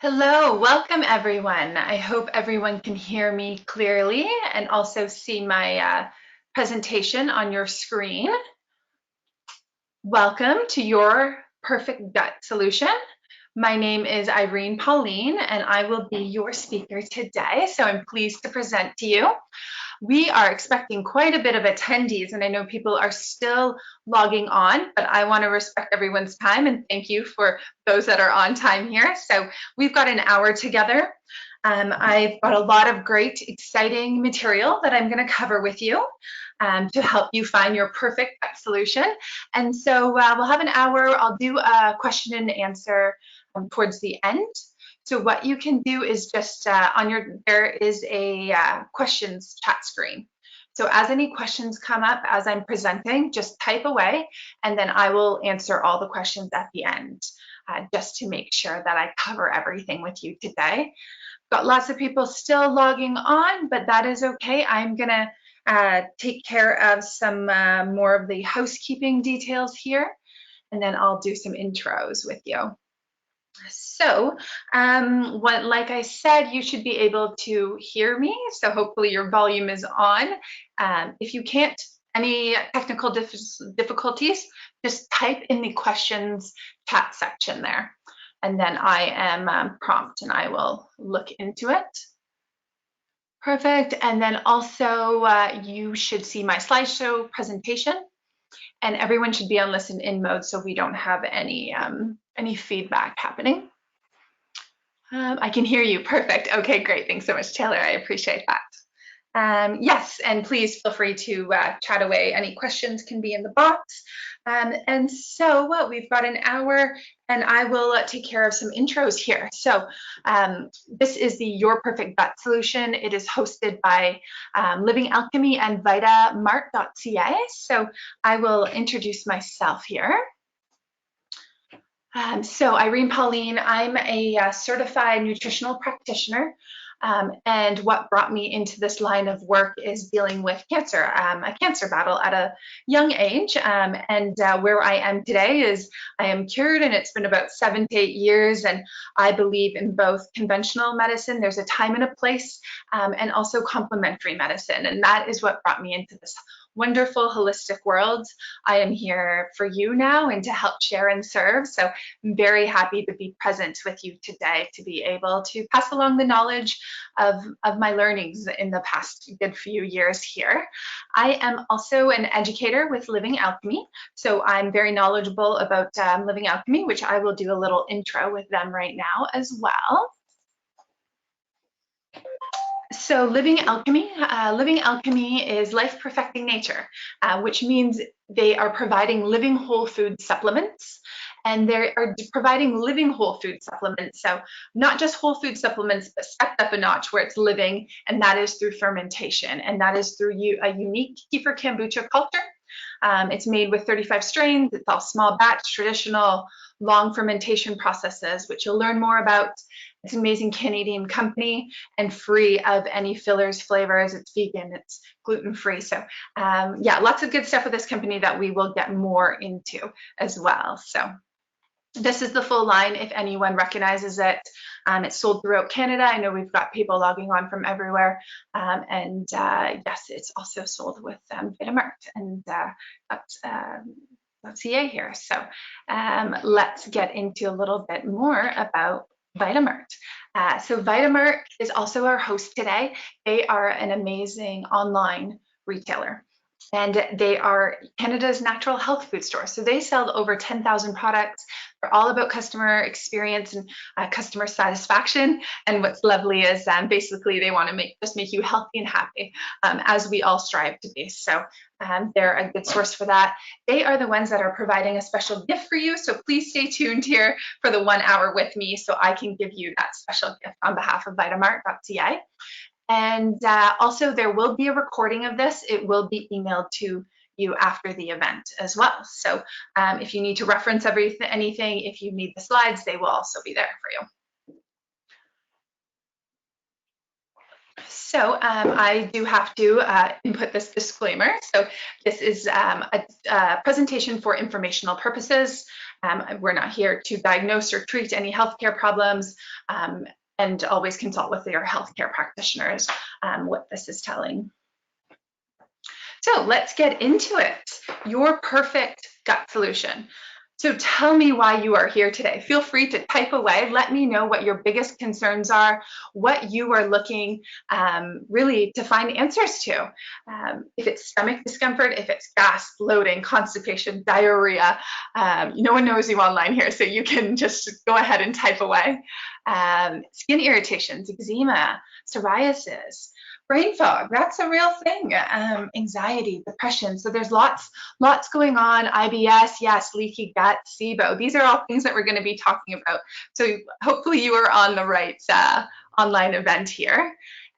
Hello, welcome everyone. I hope everyone can hear me clearly and also see my presentation on your screen. Welcome to your perfect gut solution. My name is Irene Pauline and I will be your speaker today. So I'm pleased to present to you. We are expecting quite a bit of attendees, and I know people are still logging on, but I want to respect everyone's time and thank you for those that are on time here. So we've got an hour together. I've got a lot of great, exciting material that I'm going to cover with you to help you find your perfect solution. And so we'll have an hour. I'll do a question and answer towards the end. So what you can do is just there is a questions chat screen. So as any questions come up as I'm presenting, just type away and then I will answer all the questions at the end just to make sure that I cover everything with you today. Got lots of people still logging on, but that is okay. I'm gonna take care of some more of the housekeeping details here and then I'll do some intros with you. So, like I said, you should be able to hear me. So hopefully your volume is on. If you can't, any technical difficulties, just type in the questions chat section there. And then I am prompt and I will look into it. Perfect. And then also you should see my slideshow presentation. And everyone should be on listen in mode so we don't have any feedback happening. I can hear you. Perfect. Okay, great. Thanks so much, Taylor. I appreciate that. Yes, and please feel free to chat away. Any questions can be in the box. And so we've got an hour and I will take care of some intros here. So this is the Your Perfect Gut Solution. It is hosted by Living Alchemy and vitamart.ca. So I will introduce myself here. So Irene Pauline, I'm a certified nutritional practitioner. And what brought me into this line of work is dealing with cancer, a cancer battle at a young age. And where I am today is I am cured, and it's been about 7 to 8 years. And I believe in both conventional medicine, there's a time and a place, and also complementary medicine. And that is what brought me into this wonderful holistic world. I am here for you now and to help share and serve. So I'm very happy to be present with you today to be able to pass along the knowledge of my learnings in the past good few years here. I am also an educator with Living Alchemy. So I'm very knowledgeable about Living Alchemy, which I will do a little intro with them right now as well. So Living Alchemy is life perfecting nature, which means they are providing living whole food supplements, and they are providing living whole food supplements. So not just whole food supplements, but stepped up a notch where it's living, and that is through fermentation, and that is through a unique kefir kombucha culture. It's made with 35 strains. It's all small batch, traditional, long fermentation processes, which you'll learn more about. It's an amazing Canadian company and free of any fillers, flavors. It's vegan, it's gluten-free. So yeah, lots of good stuff with this company that we will get more into as well. So this is the full line if anyone recognizes it. It's sold throughout Canada. I know we've got people logging on from everywhere. And yes, it's also sold with Vitamart and .ca here. So let's get into a little bit more about Vitamart. So Vitamart is also our host today. They are an amazing online retailer. And they are Canada's natural health food store. So they sell over 10,000 products. They're all about customer experience and customer satisfaction. And what's lovely is basically they want to just make you healthy and happy, as we all strive to be. So they're a good source for that. They are the ones that are providing a special gift for you. So please stay tuned here for the 1 hour with me so I can give you that special gift on behalf of vitamart.ca. And also there will be a recording of this. It will be emailed to you after the event as well. So if you need to reference anything, if you need the slides, they will also be there for you. So I do have to input this disclaimer. So this is a presentation for informational purposes. We're not here to diagnose or treat any healthcare problems, and always consult with your healthcare practitioners what this is telling. So let's get into it. Your perfect gut solution. So tell me why you are here today. Feel free to type away. Let me know what your biggest concerns are, what you are looking really to find answers to. If it's stomach discomfort, if it's gas, bloating, constipation, diarrhea, no one knows you online here, so you can just go ahead and type away. Skin irritations, eczema, psoriasis, brain fog, that's a real thing. Anxiety, depression. So there's lots going on. IBS, yes, leaky gut, SIBO. These are all things that we're going to be talking about. So hopefully you are on the right online event here.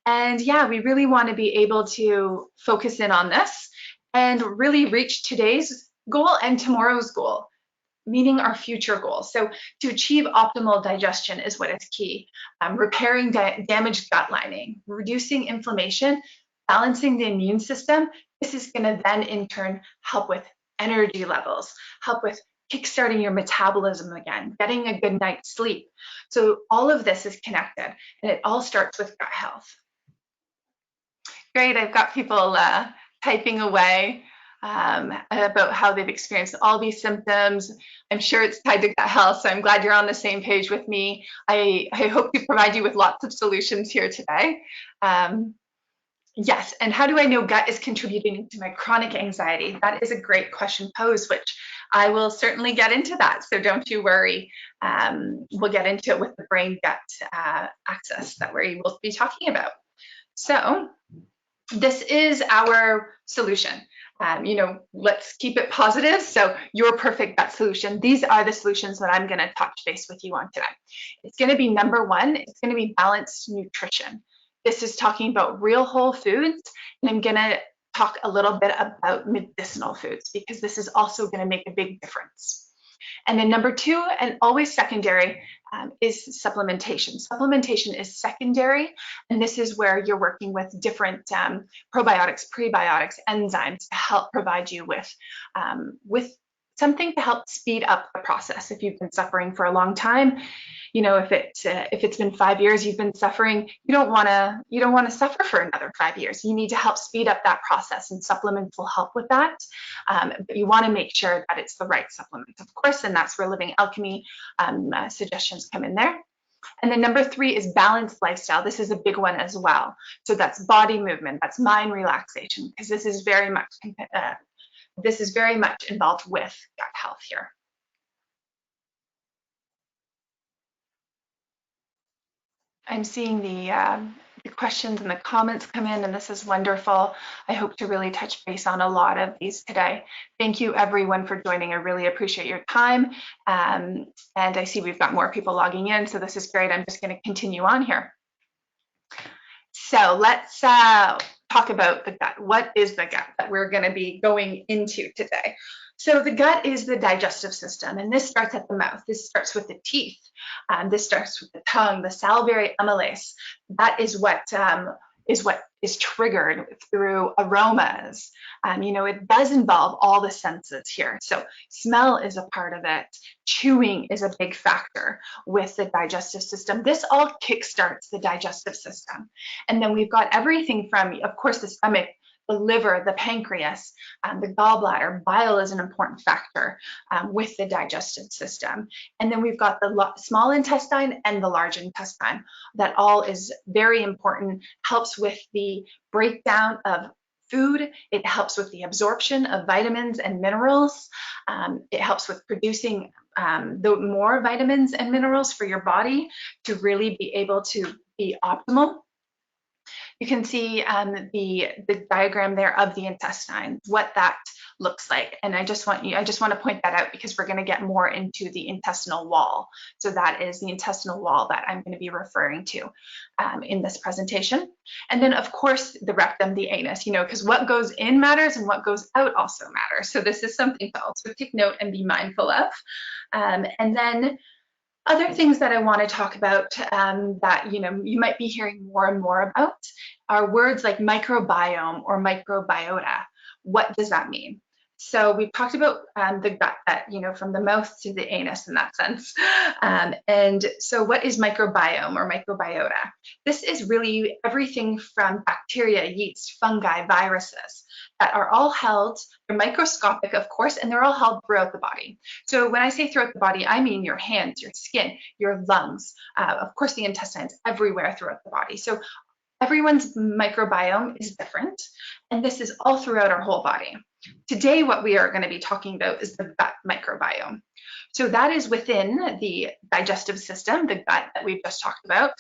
And yeah, we really want to be able to focus in on this and really reach today's goal and tomorrow's goal, meeting our future goals. So to achieve optimal digestion is what is key. Repairing damaged gut lining, reducing inflammation, balancing the immune system. This is going to then in turn help with energy levels, help with kickstarting your metabolism again, getting a good night's sleep. So all of this is connected, and it all starts with gut health. Great, I've got people typing away about how they've experienced all these symptoms. I'm sure it's tied to gut health, so I'm glad you're on the same page with me. I hope to provide you with lots of solutions here today. Yes, and how do I know gut is contributing to my chronic anxiety? That is a great question posed, which I will certainly get into that, so don't you worry. We'll get into it with the brain-gut axis that we will be talking about. So this is our solution. Let's keep it positive. So your perfect gut solution. These are the solutions that I'm going to touch base with you on today. It's going to be number one. It's going to be balanced nutrition. This is talking about real whole foods, and I'm going to talk a little bit about medicinal foods because this is also going to make a big difference. And then number two, and always secondary, is supplementation. Supplementation is secondary, and this is where you're working with different probiotics, prebiotics, enzymes to help provide you with something to help speed up the process. If you've been suffering for a long time, if it's been 5 years you've been suffering, you don't want to suffer for another 5 years. You need to help speed up that process, and supplements will help with that. But you want to make sure that it's the right supplement, of course, and that's where Living Alchemy suggestions come in there. And then number three is balanced lifestyle. This is a big one as well. So that's body movement, that's mind relaxation, because this is very much involved with gut health here. I'm seeing the questions and the comments come in, and this is wonderful. I hope to really touch base on a lot of these today. Thank you everyone for joining. I really appreciate your time. And I see we've got more people logging in, so this is great. I'm just going to continue on here. So let's talk about the gut. What is the gut that we're going to be going into today? So the gut is the digestive system, and this starts at the mouth. This starts with the teeth. This starts with the tongue, the salivary amylase. That is what is triggered through aromas. It does involve all the senses here. So smell is a part of it. Chewing is a big factor with the digestive system. This all kickstarts the digestive system. And then we've got everything from, of course, the stomach, the liver, the pancreas, the gallbladder. Bile is an important factor with the digestive system. And then we've got the small intestine and the large intestine. That all is very important, helps with the breakdown of food. It helps with the absorption of vitamins and minerals. It helps with producing the more vitamins and minerals for your body to really be able to be optimal. You can see the diagram there of the intestine, what that looks like. And I just want to point that out because we're going to get more into the intestinal wall. So that is the intestinal wall that I'm going to be referring to in this presentation. And then of course the rectum, the anus, because what goes in matters and what goes out also matters. So this is something to also take note and be mindful of. And then other things that I want to talk about that you might be hearing more and more about are words like microbiome or microbiota. What does that mean? So we've talked about the gut, that, from the mouth to the anus in that sense. And so what is microbiome or microbiota? This is really everything from bacteria, yeast, fungi, viruses that are all held, they're microscopic, of course, and they're all held throughout the body. So when I say throughout the body, I mean your hands, your skin, your lungs, of course, the intestines, everywhere throughout the body. So everyone's microbiome is different, and this is all throughout our whole body. Today, what we are going to be talking about is the gut microbiome. So that is within the digestive system, the gut that we've just talked about,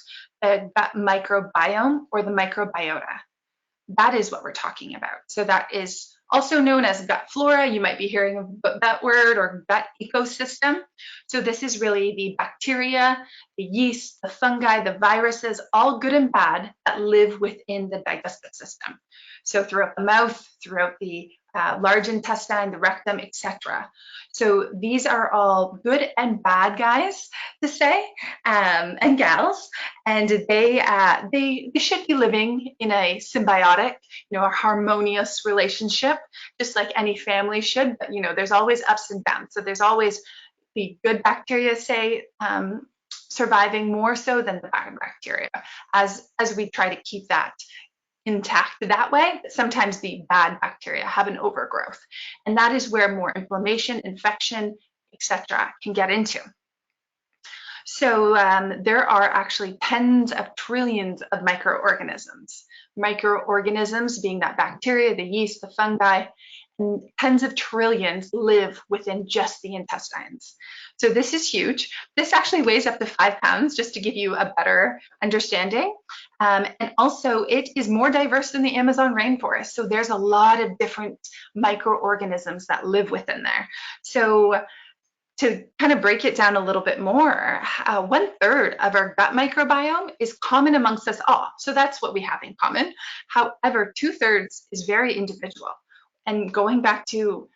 the gut microbiome or the microbiota. That is what we're talking about. So that is also known as gut flora. You might be hearing about that word, or gut ecosystem. So this is really the bacteria, the yeast, the fungi, the viruses, all good and bad, that live within the digestive system. So throughout the mouth, throughout the large intestine, the rectum, etc. So these are all good and bad guys, to say, and gals, and they should be living in a symbiotic, a harmonious relationship, just like any family should. But there's always ups and downs. So there's always the good bacteria, say, surviving more so than the bad bacteria, as we try to keep that intact that way. Sometimes the bad bacteria have an overgrowth, and that is where more inflammation, infection, etc. can get into. So there are actually tens of trillions of microorganisms. Microorganisms being that bacteria, the yeast, the fungi, and tens of trillions live within just the intestines. So this is huge. This actually weighs up to 5 pounds, just to give you a better understanding. And also it is more diverse than the Amazon rainforest. So there's a lot of different microorganisms that live within there. So to kind of break it down a little bit more, 1/3 of our gut microbiome is common amongst us all. So that's what we have in common. However, 2/3 is very individual. And going back to,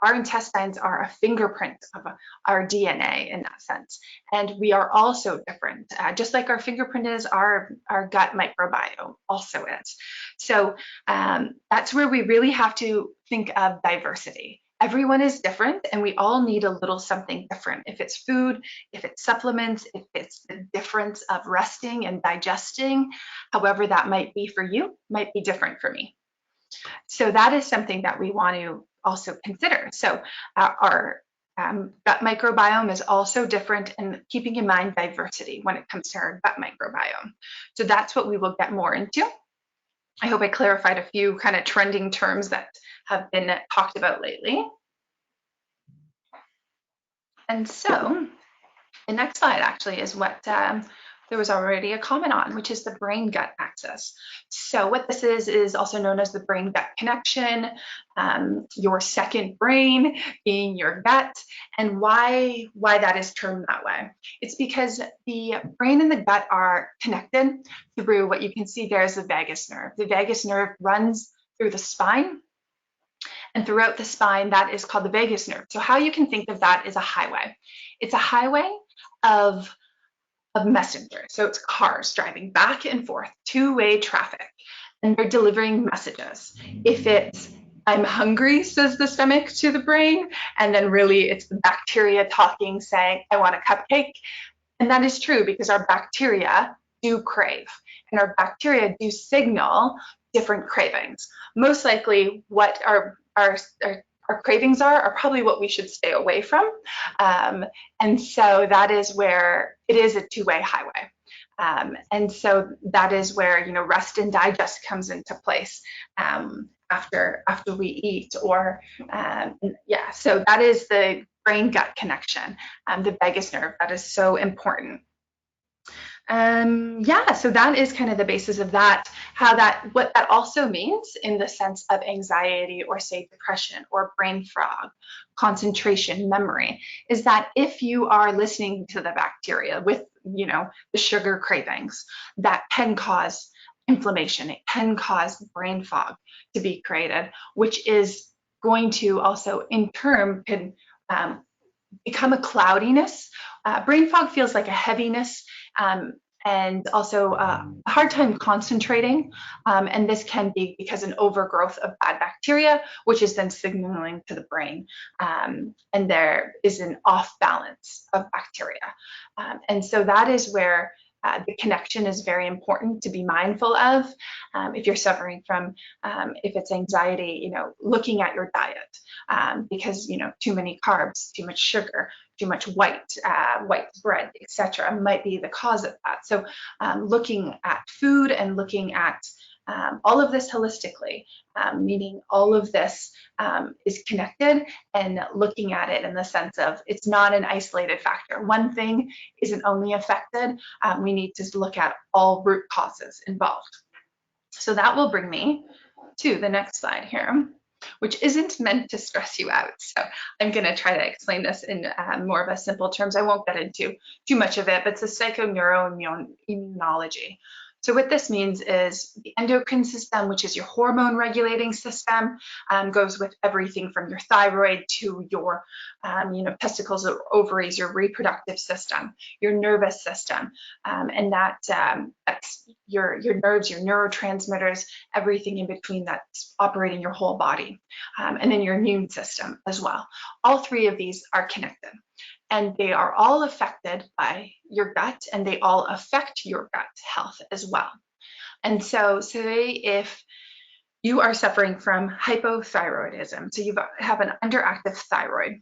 our intestines are a fingerprint of our DNA in that sense. And we are also different, just like our fingerprint is, our gut microbiome also is. So that's where we really have to think of diversity. Everyone is different, and we all need a little something different. If it's food, if it's supplements, if it's the difference of resting and digesting, however that might be for you, might be different for me. So that is something that we want to also consider. So our gut microbiome is also different, and keeping in mind diversity when it comes to our gut microbiome. So that's what we will get more into. I hope I clarified a few kind of trending terms that have been talked about lately. And so the next slide actually is what there was already a comment on, which is the brain-gut axis. So what this is also known as the brain-gut connection, your second brain being your gut, and why that is termed that way. It's because the brain and the gut are connected through what you can see there as the vagus nerve. The vagus nerve runs through the spine, and throughout the spine, that is called the vagus nerve. So how you can think of that is a highway. It's a highway of messengers. So it's cars driving back and forth, two-way traffic, and they're delivering messages. If it's I'm hungry, says the stomach to the brain, and then really it's the bacteria talking, saying I want a cupcake. And that is true because our bacteria do crave, and our bacteria do signal different cravings. Most likely what our cravings are probably what we should stay away from. And so that is where it is a two-way highway. And so that is where, rest and digest comes into place after we eat, or so that is the brain-gut connection, the vagus nerve, that is so important. So that is kind of the basis of that, what that also means in the sense of anxiety, or say depression, or brain fog, concentration, memory, is that if you are listening to the bacteria with, the sugar cravings, that can cause inflammation. It can cause brain fog to be created, which is going to also in turn can become a cloudiness. Brain fog feels like a heaviness, and also a hard time concentrating. And this can be because an overgrowth of bad bacteria bacteria, which is then signaling to the brain, and there is an off balance of bacteria. And so that is where the connection is very important to be mindful of. If you're suffering from, if it's anxiety, looking at your diet, because too many carbs, too much sugar, too much white bread, etc., might be the cause of that. So looking at food and looking at all of this holistically, meaning all of this is connected, and looking at it in the sense of it's not an isolated factor. One thing isn't only affected. We need to look at all root causes involved. So that will bring me to the next slide here, which isn't meant to stress you out. So I'm going to try to explain this in more of a simple terms. I won't get into too much of it, but it's a psychoneuroimmunology. So what this means is the endocrine system, which is your hormone regulating system, goes with everything from your thyroid to your testicles or ovaries, your reproductive system, your nervous system, and that's your nerves, your neurotransmitters, everything in between that's operating your whole body, and then your immune system as well. All three of these are connected. And they are all affected by your gut, and they all affect your gut health as well. And so say if you are suffering from hypothyroidism, so you have an underactive thyroid,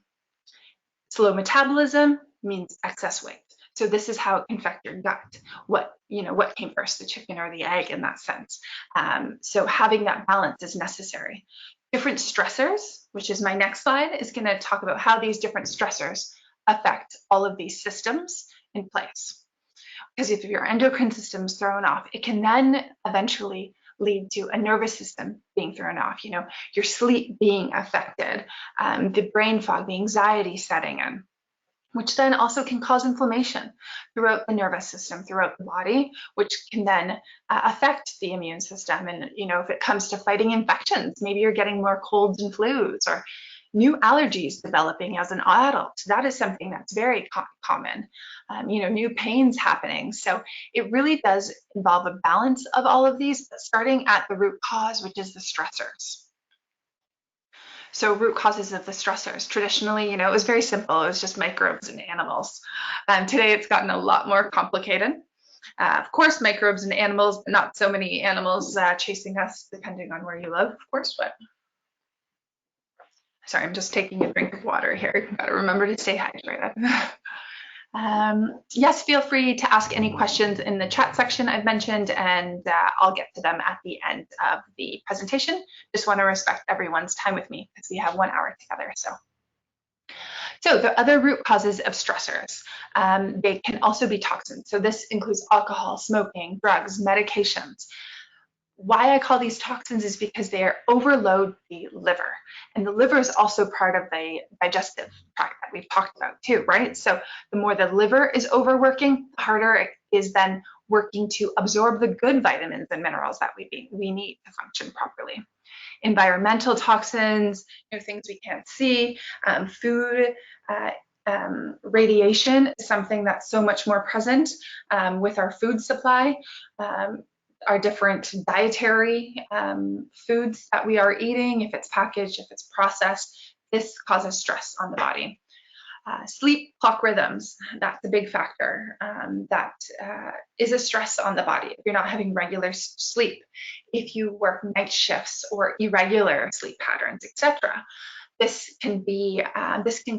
slow metabolism means excess weight. So this is how it can affect your gut. What came first, the chicken or the egg in that sense. So having that balance is necessary. Different stressors, which is my next slide, is going to talk about how these different stressors affect all of these systems in place. Because if your endocrine system is thrown off, it can then eventually lead to a nervous system being thrown off, your sleep being affected, the brain fog, the anxiety setting in, which then also can cause inflammation throughout the nervous system, throughout the body, which can then affect the immune system. And, if it comes to fighting infections, maybe you're getting more colds and flus, or new allergies developing as an adult. That is something that's very common. New pains happening. So it really does involve a balance of all of these, but starting at the root cause, which is the stressors. So root causes of the stressors. Traditionally, it was very simple. It was just microbes and animals. Today, it's gotten a lot more complicated. Of course, microbes and animals, but not so many animals chasing us, depending on where you live, of course. But sorry, I'm just taking a drink of water here. Got to remember to stay hydrated. Yes, feel free to ask any questions in the chat section I've mentioned, and I'll get to them at the end of the presentation. Just want to respect everyone's time with me because we have 1 hour together. So the other root causes of stressors, they can also be toxins. So this includes alcohol, smoking, drugs, medications. Why I call these toxins is because they overload the liver. And the liver is also part of the digestive tract that we've talked about too, right? So the more the liver is overworking, the harder it is then working to absorb the good vitamins and minerals that we need to function properly. Environmental toxins, things we can't see, food, radiation is something that's so much more present with our food supply. Our different dietary foods that we are eating, if it's packaged, if it's processed, this causes stress on the body. Sleep clock rhythms, that's a big factor. That is a stress on the body. If you're not having regular sleep, if you work night shifts or irregular sleep patterns, etc., this can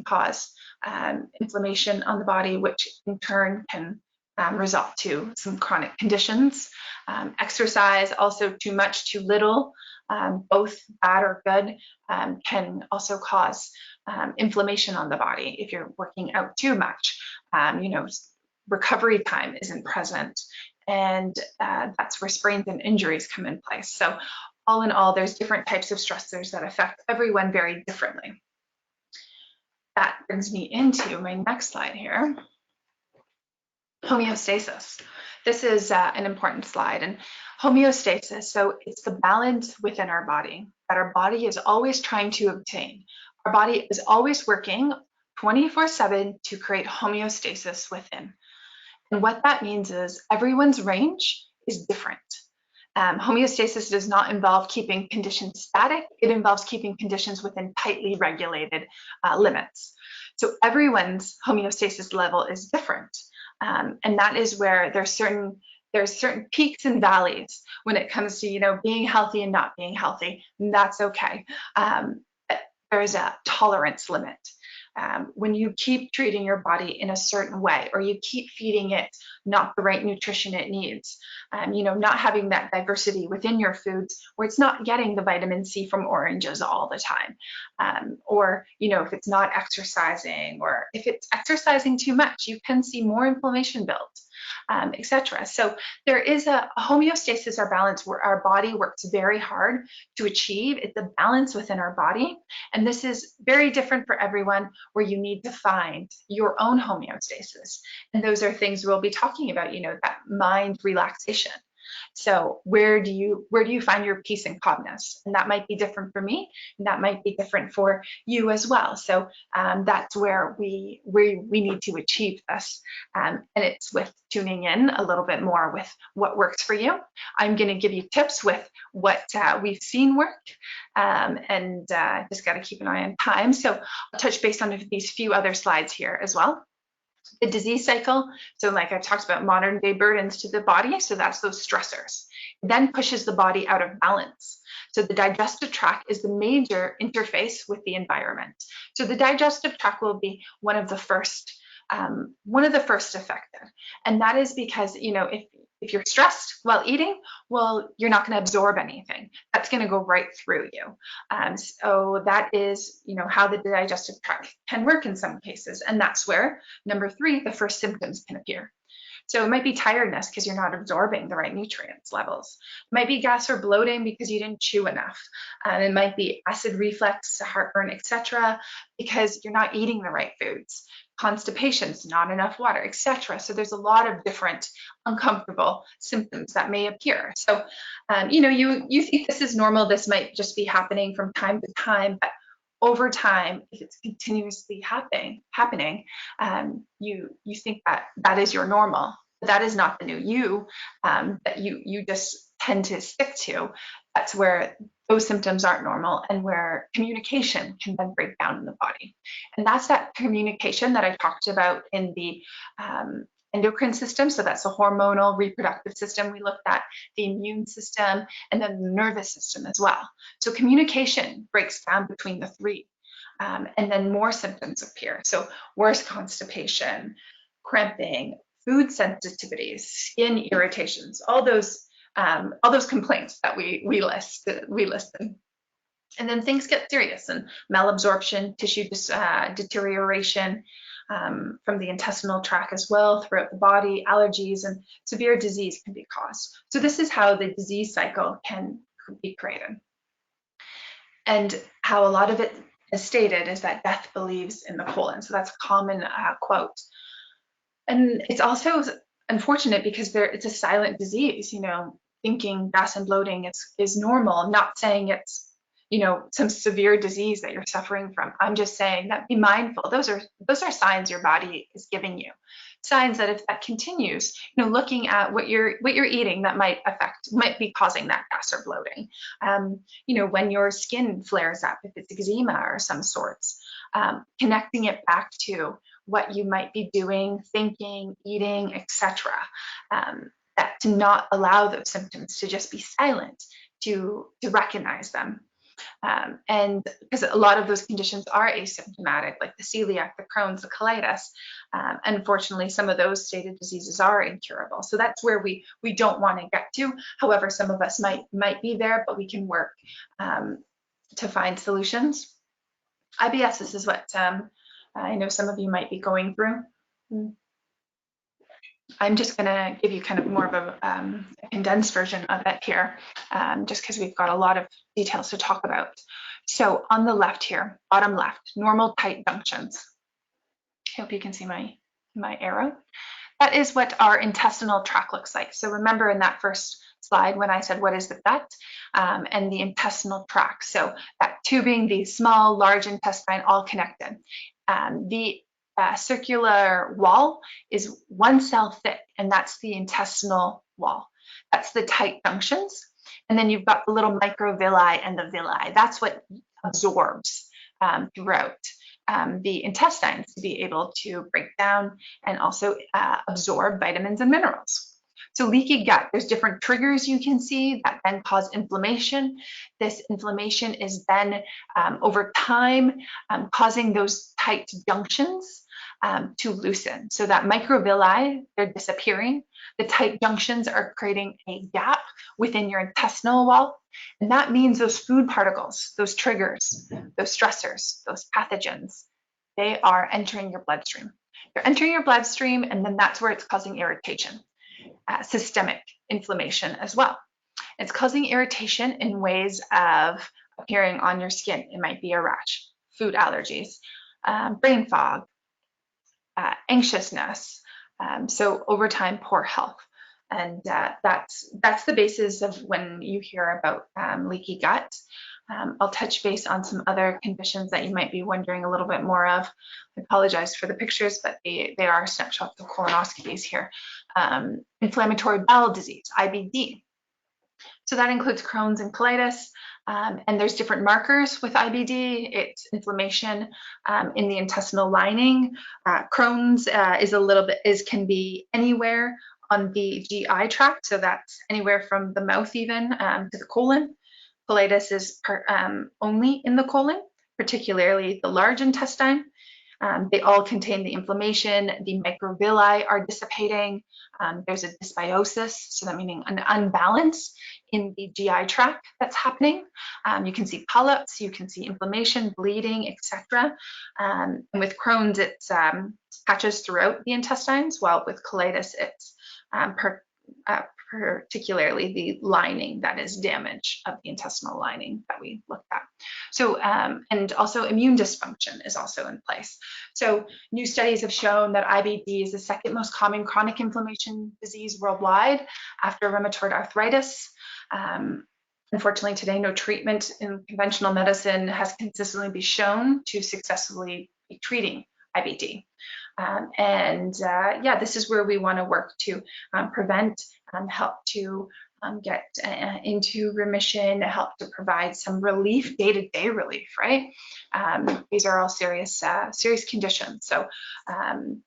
cause inflammation on the body, which in turn can result to some chronic conditions. Exercise, also too much, too little, both bad or good, can also cause inflammation on the body. If you're working out too much, recovery time isn't present, and that's where sprains and injuries come in place. So all in all, there's different types of stressors that affect everyone very differently. That brings me into my next slide here. Homeostasis. This is an important slide. And homeostasis, so it's the balance within our body that our body is always trying to obtain. Our body is always working 24/7 to create homeostasis within. And what that means is everyone's range is different. Homeostasis does not involve keeping conditions static. It involves keeping conditions within tightly regulated limits. So everyone's homeostasis level is different. And that is where there's certain peaks and valleys when it comes to, being healthy and not being healthy. And that's okay. There's a tolerance limit. When you keep treating your body in a certain way, or you keep feeding it not the right nutrition it needs, not having that diversity within your foods where it's not getting the vitamin C from oranges all the time, or, if it's not exercising, or if it's exercising too much, you can see more inflammation build. Etc. So there is a homeostasis or balance where our body works very hard to achieve. It's a balance within our body. And this is very different for everyone, where you need to find your own homeostasis. And those are things we'll be talking about, that mind relaxation. So where do you find your peace and calmness? And that might be different for me, and that might be different for you as well. So that's where we need to achieve this. And it's with tuning in a little bit more with what works for you. I'm going to give you tips with what we've seen work, and just got to keep an eye on time. So I'll touch base on these few other slides here as well. The disease cycle, so like I talked about, modern day burdens to the body, so that's those stressors. It then pushes the body out of balance. So the digestive tract is the major interface with the environment. So the digestive tract will be one of the first affected, and that is because if you're stressed while eating, well, you're not going to absorb anything. That's going to go right through you. So that is, how the digestive tract can work in some cases. And that's where, number 3, the first symptoms can appear. So it might be tiredness because you're not absorbing the right nutrients levels. It might be gas or bloating because you didn't chew enough. It might be acid reflux, heartburn, etc., because you're not eating the right foods. Constipation, not enough water, etc. So there's a lot of different uncomfortable symptoms that may appear. So, you think this is normal. This might just be happening from time to time, but over time, if it's continuously happening, you think that is your normal. But that is not the new you that you just tend to stick to. That's where those symptoms aren't normal, and where communication can then break down in the body. And that's that communication that I talked about in the endocrine system. So that's the hormonal reproductive system. We looked at the immune system, and then the nervous system as well. So communication breaks down between the 3, and then more symptoms appear. So worse constipation, cramping, food sensitivities, skin irritations, all those complaints that we list. And then things get serious, and malabsorption, tissue deterioration from the intestinal tract as well throughout the body, allergies, and severe disease can be caused. So this is how the disease cycle can be created. And how a lot of it is stated is that death believes in the colon. So that's a common quote. And it's also unfortunate because it's a silent disease, thinking gas and bloating is normal. I'm not saying it's, some severe disease that you're suffering from. I'm just saying that be mindful. Those are signs your body is giving you. Signs that if that continues, looking at what you're eating that might be causing that gas or bloating. When your skin flares up, if it's eczema or some sorts, connecting it back to what you might be doing, thinking, eating, etc. That to not allow those symptoms to just be silent, to recognize them. And because a lot of those conditions are asymptomatic, like the celiac, the Crohn's, the colitis. Unfortunately, some of those stated diseases are incurable. So that's where we don't want to get to. However, some of us might be there, but we can work to find solutions. IBS, this is what I know some of you might be going through. I'm just going to give you kind of more of a condensed version of it here, just because we've got a lot of details to talk about. So on the left here, bottom left, normal tight junctions. I hope you can see my arrow. That is what our intestinal tract looks like. So remember in that first slide when I said what is the gut and the intestinal tract. So that tubing, the small, large intestine, all connected. The circular wall is 1 cell thick, and that's the intestinal wall. That's the tight junctions. And then you've got the little microvilli and the villi. That's what absorbs throughout the intestines to be able to break down and also absorb vitamins and minerals. So leaky gut, there's different triggers you can see that then cause inflammation. This inflammation is then over time causing those tight junctions to loosen. So that microvilli, they're disappearing. The tight junctions are creating a gap within your intestinal wall. And that means those food particles, those triggers, those stressors, those pathogens, they are entering your bloodstream. They're entering your bloodstream, and then that's where it's causing irritation, systemic inflammation as well. It's causing irritation in ways of appearing on your skin. It might be a rash, food allergies, brain fog, anxiousness, so over time, poor health. And that's the basis of when you hear about leaky gut. I'll touch base on some other conditions that you might be wondering a little bit more of. I apologize for the pictures, but they are snapshots of colonoscopies here. Inflammatory bowel disease, IBD. So that includes Crohn's and colitis. And there's different markers with IBD. It's inflammation in the intestinal lining. Crohn's can be anywhere on the GI tract, so that's anywhere from the mouth even to the colon. Colitis is only in the colon, particularly the large intestine. They all contain the inflammation. The microvilli are dissipating. There's a dysbiosis, so that meaning an unbalance in the GI tract that's happening. You can see polyps, you can see inflammation, bleeding, etc. And with Crohn's, it's patches throughout the intestines, while with colitis, it's particularly the lining that is damage of the intestinal lining that we looked at. So, and also immune dysfunction is also in place. So new studies have shown that IBD is the second most common chronic inflammation disease worldwide after rheumatoid arthritis. Unfortunately, today, no treatment in conventional medicine has consistently been shown to successfully be treating IBD. This is where we want to work to prevent, help to get into remission, help to provide some relief, day-to-day relief, right? These are all serious conditions. So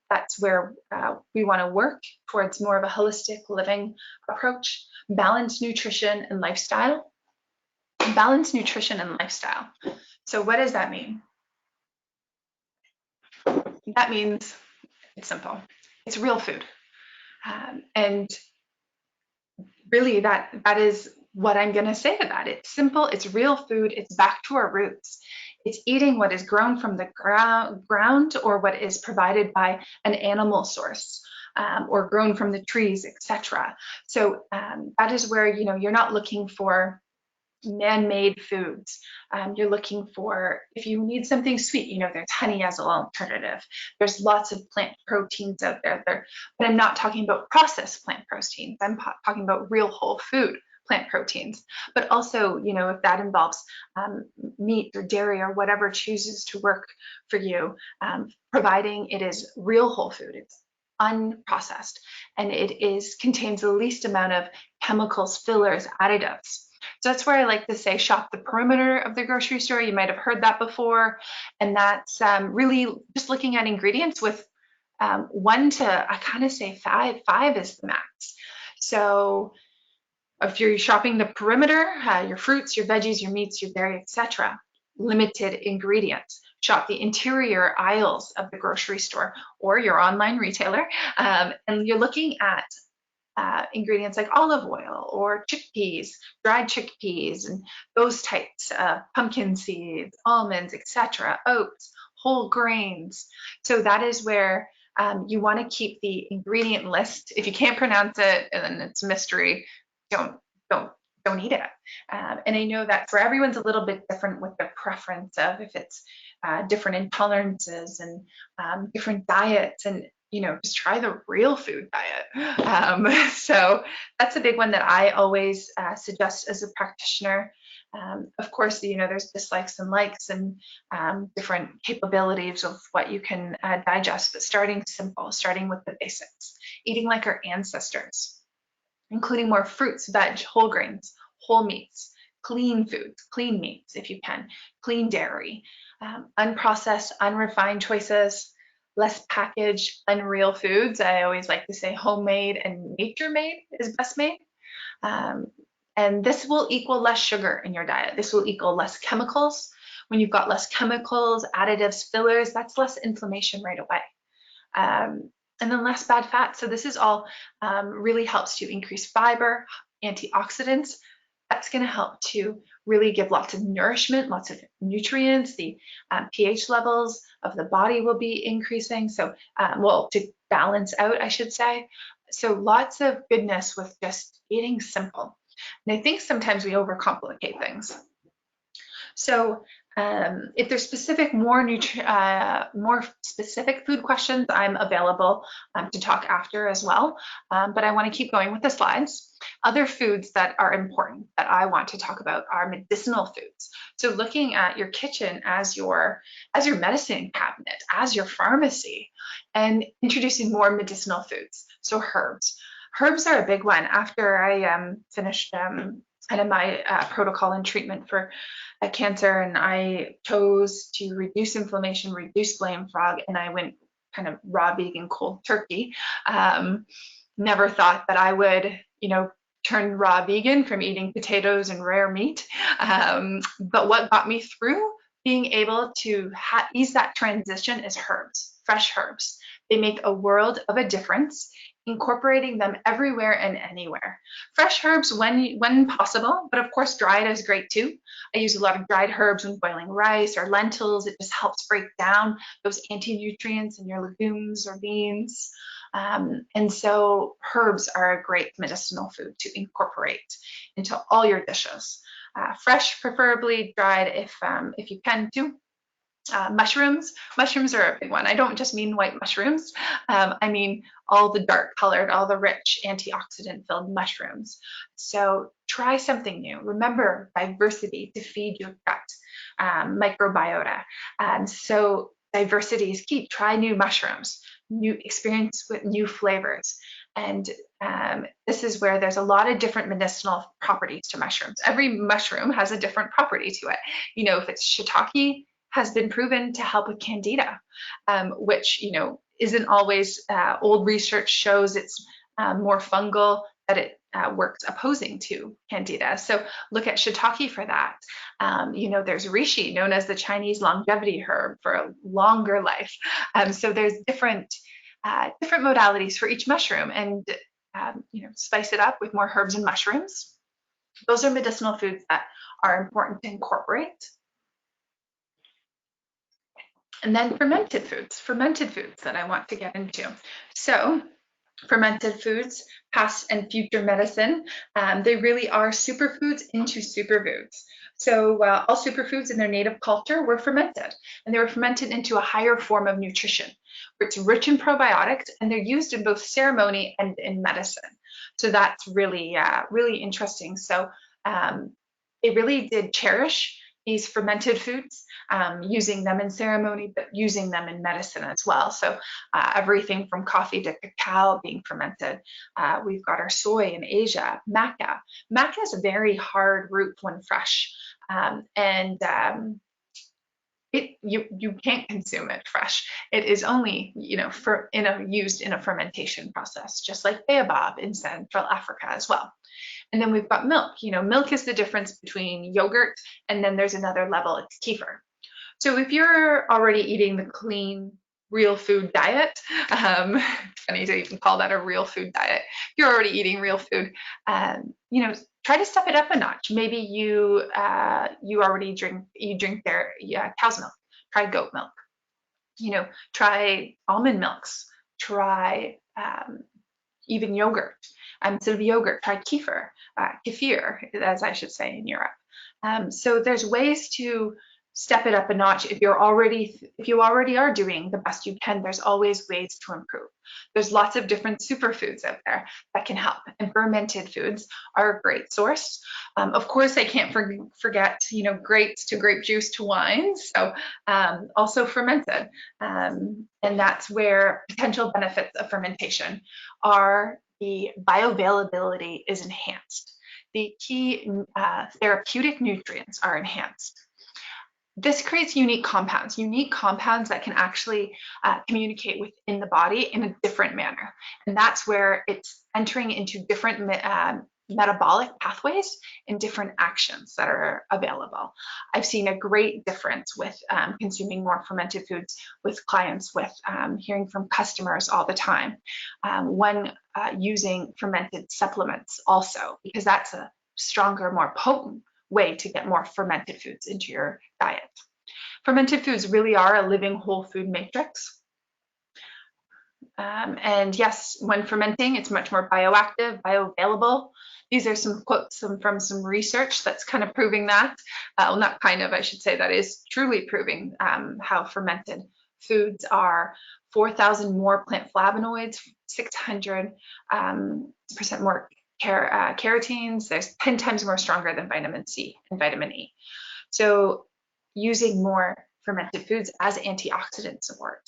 that's where we want to work towards more of a holistic living approach, balanced nutrition and lifestyle. Balanced nutrition and lifestyle. So what does that mean? That means it's simple. It's real food. And really that is what I'm going to say to that. It's simple. It's real food. It's back to our roots. It's eating what is grown from the ground or what is provided by an animal source or grown from the trees, etc. So that is where, you're not looking for man-made foods. You're looking for, if you need something sweet, there's honey as an alternative. There's lots of plant proteins out there. But I'm not talking about processed plant proteins. I'm talking about real whole food plant proteins. But also, if that involves meat or dairy or whatever chooses to work for you, providing it is real whole food. It's unprocessed, and it contains the least amount of chemicals, fillers, additives. So that's where I like to say shop the perimeter of the grocery store. You might have heard that before. And that's really just looking at ingredients with 1 to, I kind of say 5. 5 is the max. So if you're shopping the perimeter, your fruits, your veggies, your meats, your dairy, etc., limited ingredients. Shop the interior aisles of the grocery store or your online retailer. And you're looking at ingredients like olive oil or chickpeas, dried chickpeas, and those types of pumpkin seeds, almonds, etc., oats, whole grains. So that is where you want to keep the ingredient list. If you can't pronounce it and it's a mystery, don't eat it. And I know that for everyone's a little bit different with their preference of if it's different intolerances and different diets, and just try the real food diet. So that's a big one that I always suggest as a practitioner. Of course, there's dislikes and likes and different capabilities of what you can digest, but starting simple, starting with the basics, eating like our ancestors. including more fruits, veg, whole grains, whole meats, clean foods, clean meats if you can, clean dairy, unprocessed, unrefined choices, less packaged, unreal foods. I always like to say homemade and nature made is best made. Um, and this will equal less sugar in your diet. This will equal less chemicals. When you've got less chemicals, additives, fillers, that's less inflammation right away. And then less bad fat. So this is all really helps to increase fiber, antioxidants. That's going to help to really give lots of nourishment, lots of nutrients. The pH levels of the body will be increasing. So, well, to balance out, I should say. So lots of goodness with just eating simple. And I think sometimes we overcomplicate things. So if there's specific, more specific food questions, I'm available to talk after as well. But I want to keep going with the slides. Other foods that are important that I want to talk about are medicinal foods. So looking at your kitchen as your medicine cabinet, as your pharmacy, and introducing more medicinal foods. So herbs. Herbs are a big one. After I finished kind of my protocol and treatment for cancer, and I chose to reduce inflammation, reduce blame frog, and I went kind of raw vegan cold turkey. Never thought that I would, turn raw vegan from eating potatoes and rare meat. But what got me through being able to ease that transition is herbs, fresh herbs. They make a world of a difference, incorporating them everywhere and anywhere. Fresh herbs when possible, but of course dried is great too. I use a lot of dried herbs when boiling rice or lentils. It just helps break down those anti-nutrients in your legumes or beans. And so herbs are a great medicinal food to incorporate into all your dishes. Fresh, preferably dried if you can too. Mushrooms are a big one. I don't just mean white mushrooms. I mean all the dark colored, all the rich antioxidant filled mushrooms. So try something new. Remember diversity to feed your gut microbiota. So diversity is key. Try new mushrooms, new experience with new flavors. And this is where there's a lot of different medicinal properties to mushrooms. Every mushroom has a different property to it. If it's shiitake, has been proven to help with candida, which isn't always. Old research shows it's more fungal, that it works opposing to candida. So look at shiitake for that. There's reishi, known as the Chinese longevity herb, for a longer life. So there's different modalities for each mushroom, and spice it up with more herbs and mushrooms. Those are medicinal foods that are important to incorporate. And then fermented foods that I want to get into. So fermented foods, past and future medicine, they really are superfoods into superfoods. So all superfoods in their native culture were fermented, and they were fermented into a higher form of nutrition, where it's rich in probiotics, and they're used in both ceremony and in medicine. So that's really, really interesting. So they really did cherish these fermented foods, using them in ceremony, but using them in medicine as well. So everything from coffee to cacao being fermented. We've got our soy in Asia, maca. Maca is a very hard root when fresh, and you can't consume it fresh. It is only used in a fermentation process, just like baobab in Central Africa as well. And then we've got milk. Milk is the difference between yogurt, and then there's another level, it's kefir. So if you're already eating the clean, real food diet, funny to even call that a real food diet. If you're already eating real food, try to step it up a notch. Maybe you already drink their cow's milk. Try goat milk. Try almond milks. Try even yogurt. Instead of yogurt, try kefir, as I should say in Europe. So there's ways to step it up a notch. If you already are doing the best you can, there's always ways to improve. There's lots of different superfoods out there that can help, and fermented foods are a great source. Of course, I can't forget, grapes to grape juice to wine. So also fermented, and that's where potential benefits of fermentation are the bioavailability is enhanced. The key therapeutic nutrients are enhanced. This creates unique compounds that can actually communicate within the body in a different manner. And that's where it's entering into different metabolic pathways and different actions that are available. I've seen a great difference with consuming more fermented foods with clients, with hearing from customers all the time when using fermented supplements also, because that's a stronger, more potent way to get more fermented foods into your diet. Fermented foods really are a living whole food matrix. And yes, when fermenting, it's much more bioactive, bioavailable. These are some quotes from some research that's kind of proving that. Well, not kind of, I should say, that is truly proving how fermented foods are 4,000 more plant flavonoids, 600% more carotenes. There's 10 times more stronger than vitamin C and vitamin E. So using more fermented foods as antioxidant support.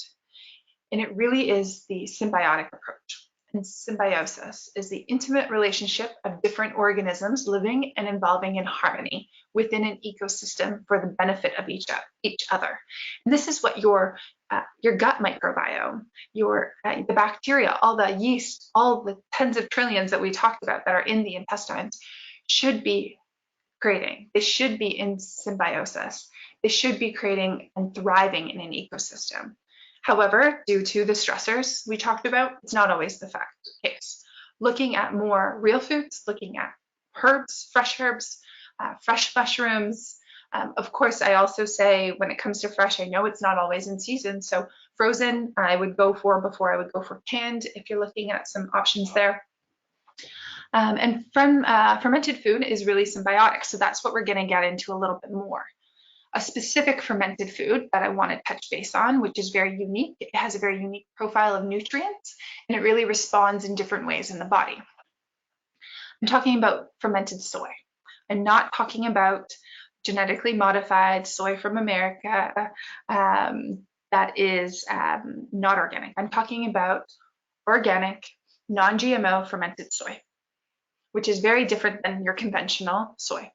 And it really is the symbiotic approach. And symbiosis is the intimate relationship of different organisms living and evolving in harmony within an ecosystem for the benefit of each other. And this is what your gut microbiome, the bacteria, all the yeast, all the tens of trillions that we talked about that are in the intestines should be creating. They should be in symbiosis. They should be creating and thriving in an ecosystem. However, due to the stressors we talked about, it's not always the case. Looking at more real foods, looking at herbs, fresh mushrooms. Of course, I also say when it comes to fresh, I know it's not always in season. So frozen, I would go for before I would go for canned if you're looking at some options there. And fermented food is really symbiotic. So that's what we're going to get into a little bit more. A specific fermented food that I want to touch base on, which is very unique. It has a very unique profile of nutrients, and it really responds in different ways in the body. I'm talking about fermented soy. I'm not talking about genetically modified soy from America that is not organic. I'm talking about organic, non-GMO fermented soy, which is very different than your conventional soy.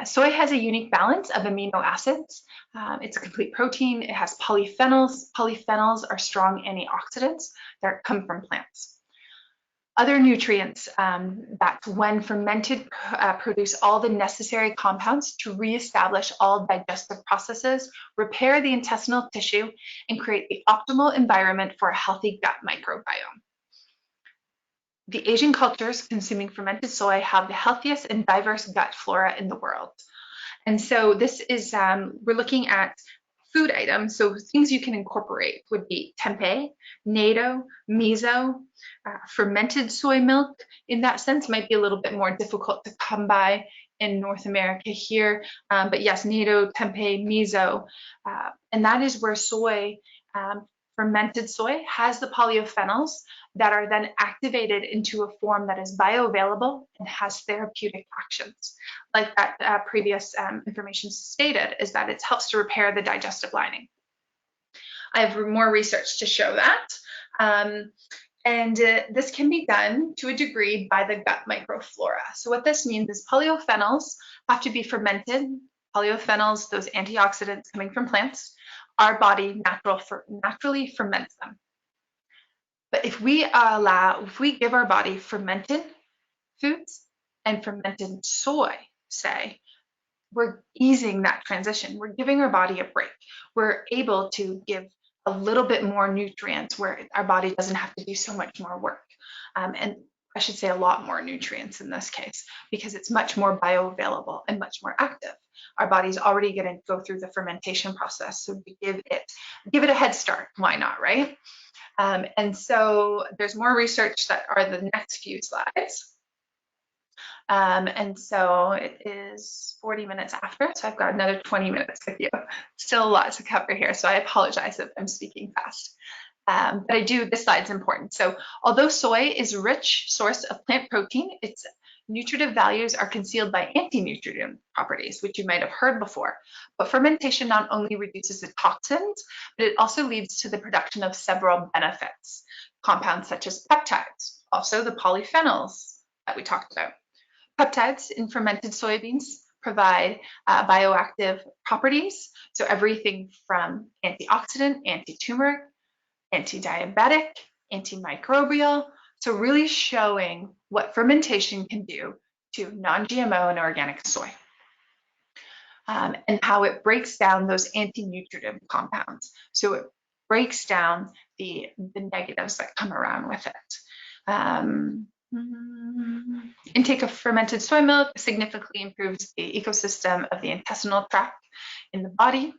Soy has a unique balance of amino acids. It's a complete protein. It has polyphenols. Polyphenols are strong antioxidants that come from plants. Other nutrients that, when fermented, produce all the necessary compounds to reestablish all digestive processes, repair the intestinal tissue, and create the optimal environment for a healthy gut microbiome. The Asian cultures consuming fermented soy have the healthiest and diverse gut flora in the world. And so this is, we're looking at food items. So things you can incorporate would be tempeh, natto, miso, fermented soy milk. In that sense, might be a little bit more difficult to come by in North America here. But yes, natto, tempeh, miso. And that is where soy, fermented soy has the polyphenols that are then activated into a form that is bioavailable and has therapeutic actions. Like that previous information stated, is that it helps to repair the digestive lining. I have more research to show that. And this can be done to a degree by the gut microflora. So what this means is polyphenols have to be fermented. Polyphenols, those antioxidants coming from plants, our body naturally ferments them. But if we give our body fermented foods and fermented soy, say, we're easing that transition. We're giving our body a break. We're able to give a little bit more nutrients where our body doesn't have to do so much more work. And I should say a lot more nutrients in this case, because it's much more bioavailable and much more active. Our body's already going to go through the fermentation process, so we give it a head start. Why not, right? And so there's more research that are the next few slides. And so it is 40 minutes after, so I've got another 20 minutes with you. Still a lot to cover here, so I apologize if I'm speaking fast. But this slide's important. So although soy is a rich source of plant protein, its nutritive values are concealed by anti-nutrient properties, which you might have heard before. But fermentation not only reduces the toxins, but it also leads to the production of several benefits. Compounds such as peptides, also the polyphenols that we talked about. Peptides in fermented soybeans provide bioactive properties, so everything from antioxidant, anti-tumoric, anti-diabetic, antimicrobial, so really showing what fermentation can do to non-GMO and organic soy. And how it breaks down those anti-nutritive compounds. So it breaks down the negatives that come around with it. Intake of fermented soy milk significantly improves the ecosystem of the intestinal tract in the body.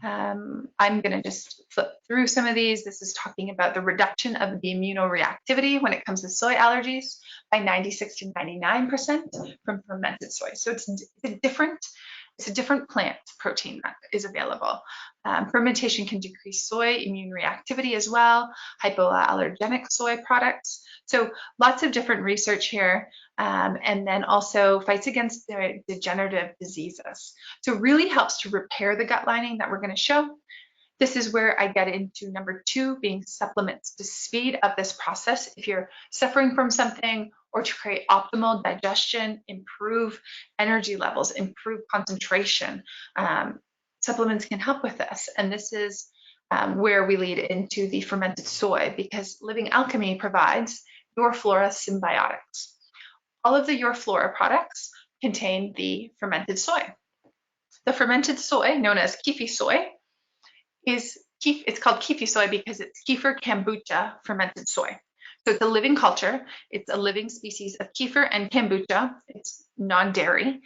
I'm going to just flip through some of these. This is talking about the reduction of the immunoreactivity when it comes to soy allergies by 96 to 99% from fermented soy. So it's a different plant protein that is available. Fermentation can decrease soy immune reactivity as well, hypoallergenic soy products. So lots of different research here, and then also fights against degenerative diseases. So it really helps to repair the gut lining that we're going to show. This is where I get into number 2, being supplements to speed up this process. If you're suffering from something, or to create optimal digestion, improve energy levels, improve concentration, supplements can help with this. And this is where we lead into the fermented soy, because Living Alchemy provides Your Flora symbiotics. All of the Your Flora products contain the fermented soy. The fermented soy, known as kefi-soy, it's called kefi-soy because it's kefir kombucha fermented soy. So it's a living culture. It's a living species of kefir and kombucha. It's non-dairy,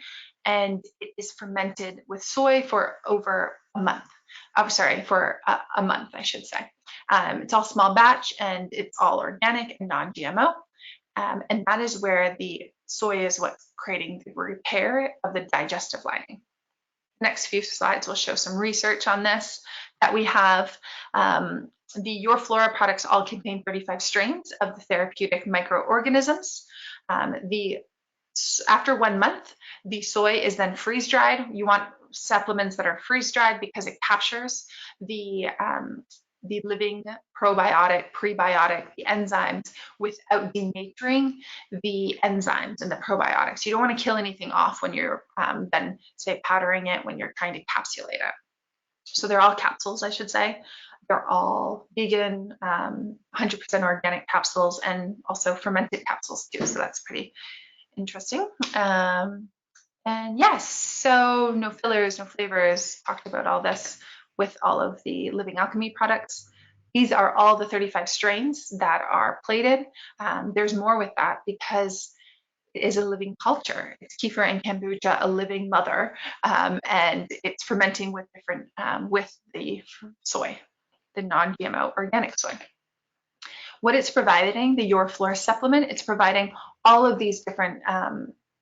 and it is fermented with soy for over a month. For a month, I should say. It's all small batch, and it's all organic and non-GMO. And that is where the soy is what's creating the repair of the digestive lining. Next few slides will show some research on this that we have. The Your Flora products all contain 35 strains of the therapeutic microorganisms. After 1 month, the soy is then freeze-dried. You want supplements that are freeze-dried because it captures the living probiotic, prebiotic, the enzymes without denaturing the enzymes and the probiotics. You don't want to kill anything off when you're then, say, powdering it, when you're trying to capsulate it. So they're all capsules, I should say. They're all vegan, 100% organic capsules, and also fermented capsules too. So that's pretty interesting. And yes, so no fillers, no flavors, talked about all this with all of the Living Alchemy products. These are all the 35 strains that are plated. There's more with that because it is a living culture. It's kefir and kombucha, a living mother, and it's fermenting with different, with the soy, the non-GMO organic soy. What it's providing, the Your Flora supplement, it's providing all of these different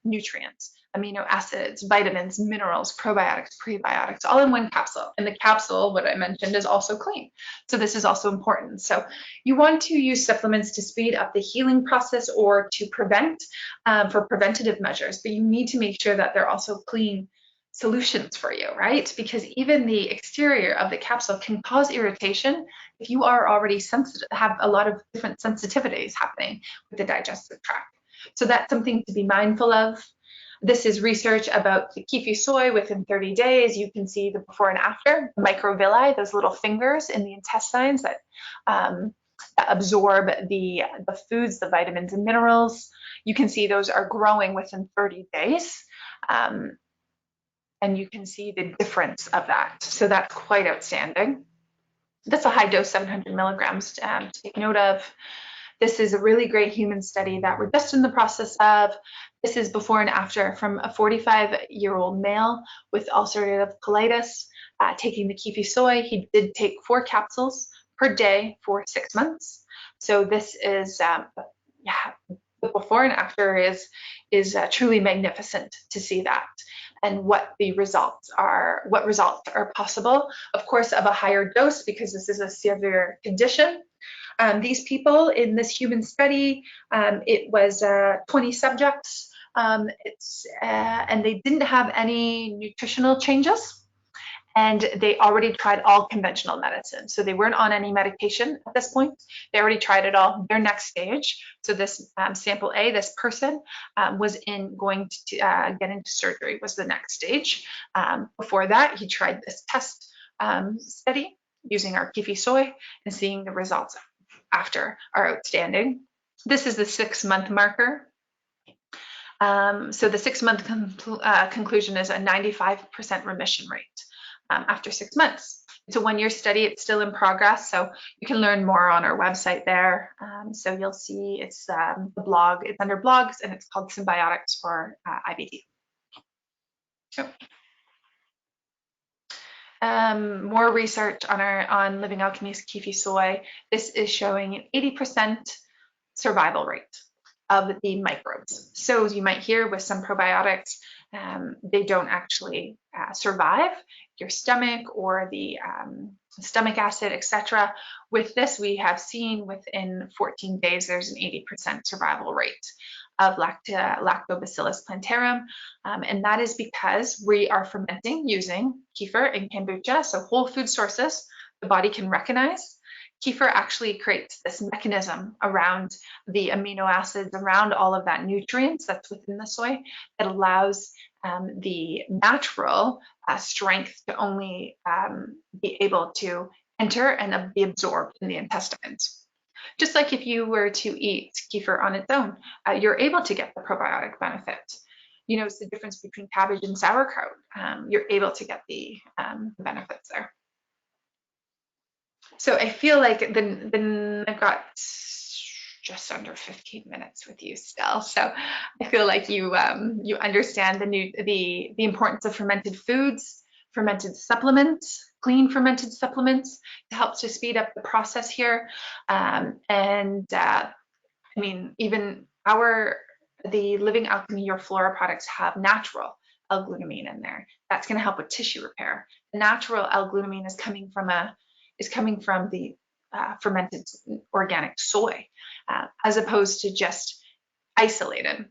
nutrients, amino acids, vitamins, minerals, probiotics, prebiotics, all in one capsule. And the capsule, what I mentioned, is also clean. So this is also important. So you want to use supplements to speed up the healing process or to prevent, for preventative measures, but you need to make sure that they're also clean solutions for you, right? Because even the exterior of the capsule can cause irritation if you are already sensitive, have a lot of different sensitivities happening with the digestive tract. So that's something to be mindful of. This is research about the kefi-soy. Within 30 days, you can see the before and after, microvilli, those little fingers in the intestines that absorb the foods, the vitamins and minerals. You can see those are growing within 30 days. And you can see the difference of that. So that's quite outstanding. That's a high dose, 700 milligrams to take note of. This is a really great human study that we're just in the process of. This is before and after from a 45-year-old male with ulcerative colitis taking the kefi-soy. He did take 4 capsules per day for 6 months. So this is, the before and after is truly magnificent to see that, and what the results are, what results are possible, of course, of a higher dose, because this is a severe condition. These people in this human study, it was 20 subjects, and they didn't have any nutritional changes, and they already tried all conventional medicine. So they weren't on any medication at this point. They already tried it all. Their next stage, so this sample A, this person was going to get into surgery, was the next stage. Before that, he tried this test study using our kefi-soy, and seeing the results after are outstanding. This is the 6-month marker. So the 6-month conclusion is a 95% remission rate after 6 months. It's a 1-year study. It's still in progress, so you can learn more on our website there. So you'll see it's the blog. It's under blogs, and it's called Symbiotics for IBD. So, more research on Living Alchemy's kefi-soy. This is showing an 80% survival rate of the microbes. So as you might hear with some probiotics, they don't actually survive your stomach or the stomach acid, etc. With this, we have seen within 14 days, there's an 80% survival rate of Lactobacillus plantarum, and that is because we are fermenting using kefir and kombucha, so whole food sources the body can recognize. Kefir actually creates this mechanism around the amino acids, around all of that nutrients that's within the soy, that allows the natural strength to only be able to enter and be absorbed in the intestines. Just like if you were to eat kefir on its own, you're able to get the probiotic benefit. You know, it's the difference between cabbage and sauerkraut. You're able to get the benefits there. So I feel like I've got just under 15 minutes with you still. So I feel like you understand the importance of fermented foods, fermented supplements, clean fermented supplements, to help to speed up the process here. I mean, even the Living Alchemy, your Flora products have natural L-glutamine in there. That's going to help with tissue repair. The natural L-glutamine is coming from the fermented organic soy, as opposed to just isolated.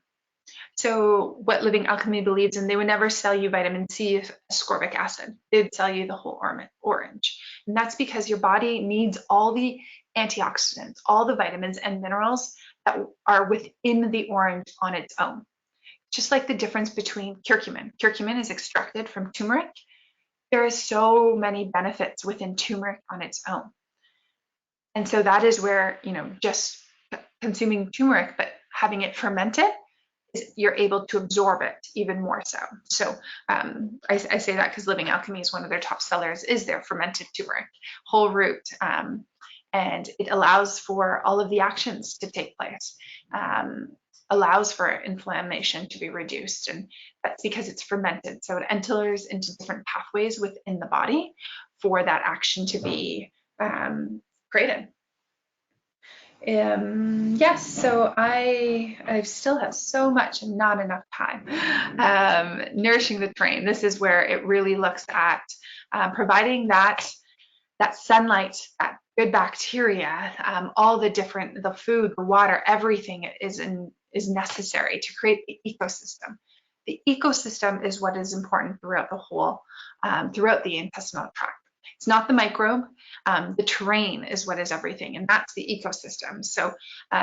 So what Living Alchemy believes in, they would never sell you vitamin C, ascorbic acid. They'd sell you the whole orange. And that's because your body needs all the antioxidants, all the vitamins and minerals that are within the orange on its own. Just like the difference between curcumin. Curcumin is extracted from turmeric. There are so many benefits within turmeric on its own. And so that is where, you know, just consuming turmeric, but having it fermented, you're able to absorb it even more so. So I say that because Living Alchemy is one of their top sellers, is their fermented turmeric, whole root. And it allows for all of the actions to take place, allows for inflammation to be reduced. And that's because it's fermented. So it enters into different pathways within the body for that action to be created. Yes, so I still have so much and not enough time. Nourishing the terrain. This is where it really looks at providing that sunlight, that good bacteria, all the food, the water, everything is necessary to create the ecosystem. The ecosystem is what is important throughout the whole, throughout the intestinal tract. It's not the microbe. The terrain is what is everything, and that's the ecosystem. So,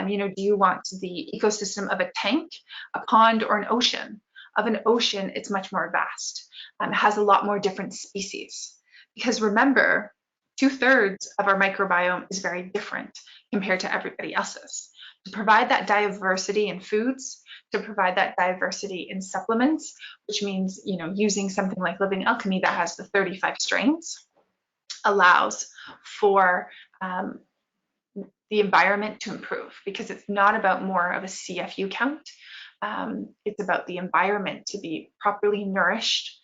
you know, do you want the ecosystem of a tank, a pond, or an ocean? Of an ocean, it's much more vast. It has a lot more different species. Because remember, 2/3 of our microbiome is very different compared to everybody else's. To provide that diversity in foods, to provide that diversity in supplements, which means, you know, using something like Living Alchemy that has the 35 strains, allows for the environment to improve, because it's not about more of a CFU count. It's about the environment to be properly nourished,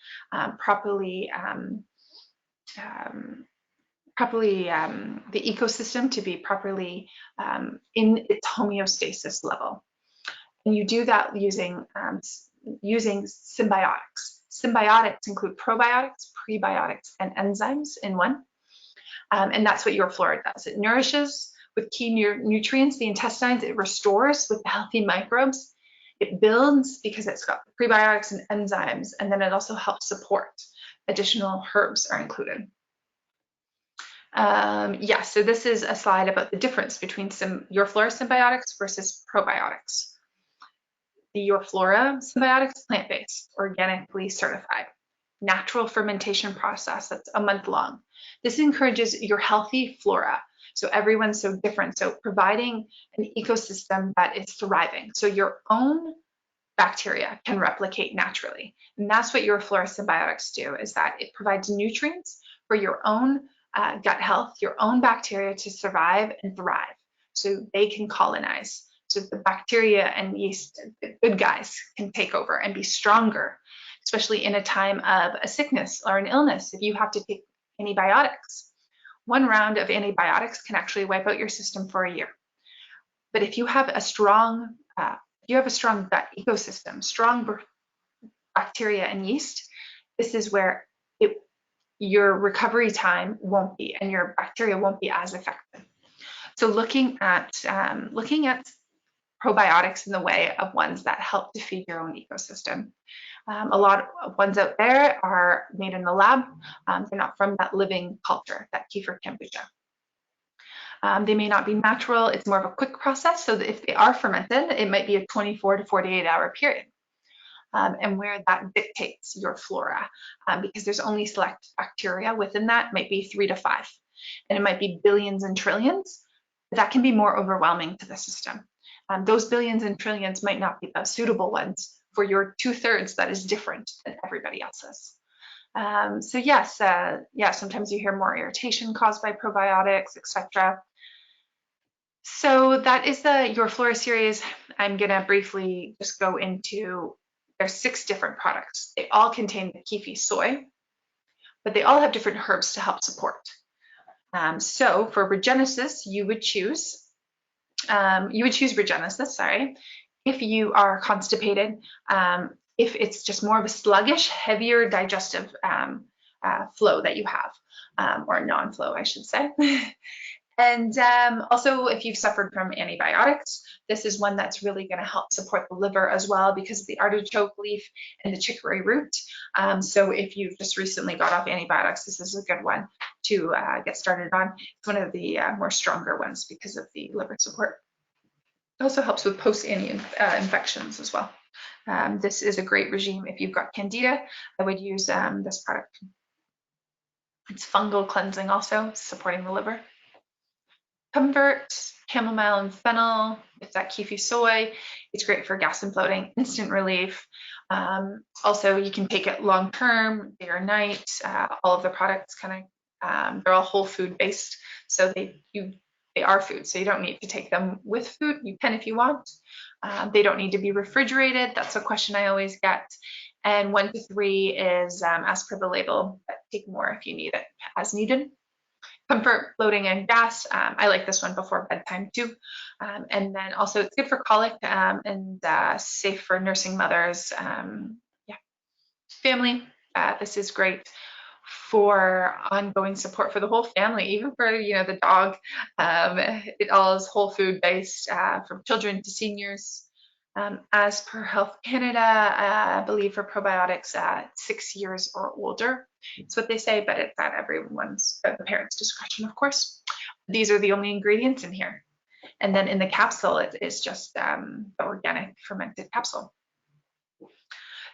the ecosystem to be properly in its homeostasis level. And you do that using symbiotics. Symbiotics include probiotics, prebiotics, and enzymes in one. And that's what your flora does. It nourishes with key nutrients the intestines. It restores with the healthy microbes. It builds because it's got prebiotics and enzymes. And then it also helps support additional herbs are included. So this is a slide about the difference between your flora symbiotics versus probiotics. The Your Flora symbiotics, plant-based, organically certified, natural fermentation process that's a month long. This encourages your healthy flora. So everyone's so different. So providing an ecosystem that is thriving. So your own bacteria can replicate naturally. And that's what Your Flora symbiotics do, is that it provides nutrients for your own gut health, your own bacteria to survive and thrive. So they can colonize. So the bacteria and yeast, the good guys, can take over and be stronger, especially in a time of a sickness or an illness. If you have to take antibiotics, one round of antibiotics can actually wipe out your system for a year. But if you have a strong gut ecosystem, strong bacteria and yeast, this is where your recovery time won't be, and your bacteria won't be as effective. So looking at probiotics in the way of ones that help to feed your own ecosystem. A lot of ones out there are made in the lab. They're not from that living culture, that kefir kombucha. They may not be natural. It's more of a quick process. So that if they are fermented, it might be a 24 to 48 hour period. And where that dictates your flora, because there's only select bacteria within that, might be 3 to 5, and it might be billions and trillions. That can be more overwhelming to the system. Those billions and trillions might not be the suitable ones for your 2/3 that is different than everybody else's. So yes, sometimes you hear more irritation caused by probiotics, etc. So that is the Your Flora series. I'm gonna briefly just go into, there's 6 different products. They all contain the kefi-soy, but they all have different herbs to help support. So for Regenesis, you would choose Regenesis, sorry, if you are constipated, if it's just more of a sluggish, heavier digestive flow that you have, or non-flow, I should say. And also, if you've suffered from antibiotics, this is one that's really going to help support the liver as well, because of the artichoke leaf and the chicory root. So if you've just recently got off antibiotics, this is a good one to get started on. It's one of the more stronger ones because of the liver support. It also helps with post-infections as well. This is a great regime if you've got candida. I would use this product. It's fungal cleansing also, supporting the liver. Comfort, chamomile and fennel, with that kefi-soy. It's great for gas and bloating, instant relief. Also, you can take it long term, day or night. All of the products they're all whole food based, so they are food, so you don't need to take them with food. You can if you want. They don't need to be refrigerated. That's a question I always get. And 1 to 3 is as per the label, but take more if you need it as needed. Comfort, bloating, and gas. I like this one before bedtime too. And then also it's good for colic and safe for nursing mothers. Family. This is great for ongoing support for the whole family, even for the dog. It all is whole food based, from children to seniors. As per Health Canada, I believe for probiotics, 6 years or older. It's what they say, but it's at the parent's discretion, of course. These are the only ingredients in here. And then in the capsule, it is just the organic fermented capsule.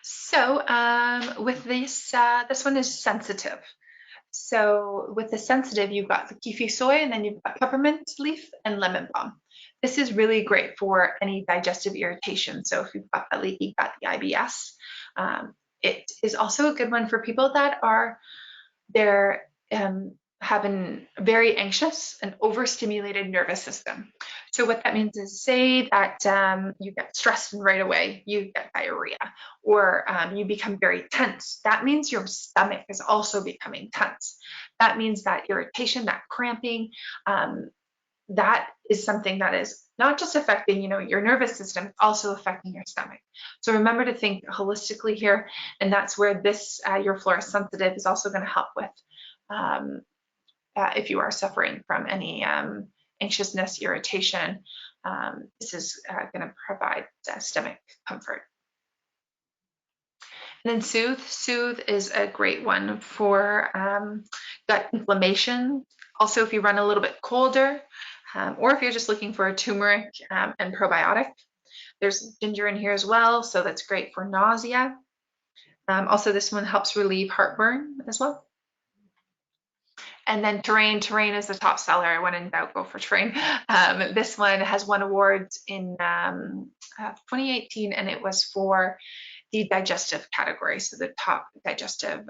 So with this, this one is sensitive. So with the sensitive, you've got the kefi-soy, and then you've got peppermint leaf and lemon balm. This is really great for any digestive irritation. So if you've got that leaky gut, the IBS, it is also a good one for people that are having very anxious and overstimulated nervous system. So what that means is, say that you get stressed and right away you get diarrhea, or you become very tense. That means your stomach is also becoming tense. That means that irritation, that cramping, that is something that is not just affecting, your nervous system, also affecting your stomach. So remember to think holistically here, and that's where this Your Flora sensitive is also going to help with. If you are suffering from any anxiousness, irritation, this is going to provide stomach comfort. And then Soothe. Soothe is a great one for gut inflammation. Also, if you run a little bit colder, or if you're just looking for a turmeric and probiotic. There's ginger in here as well, so that's great for nausea. Also, this one helps relieve heartburn as well. And then Terrain. Terrain is the top seller. When in doubt, go for Terrain. This one has won awards in 2018, and it was for the digestive category, so the top digestive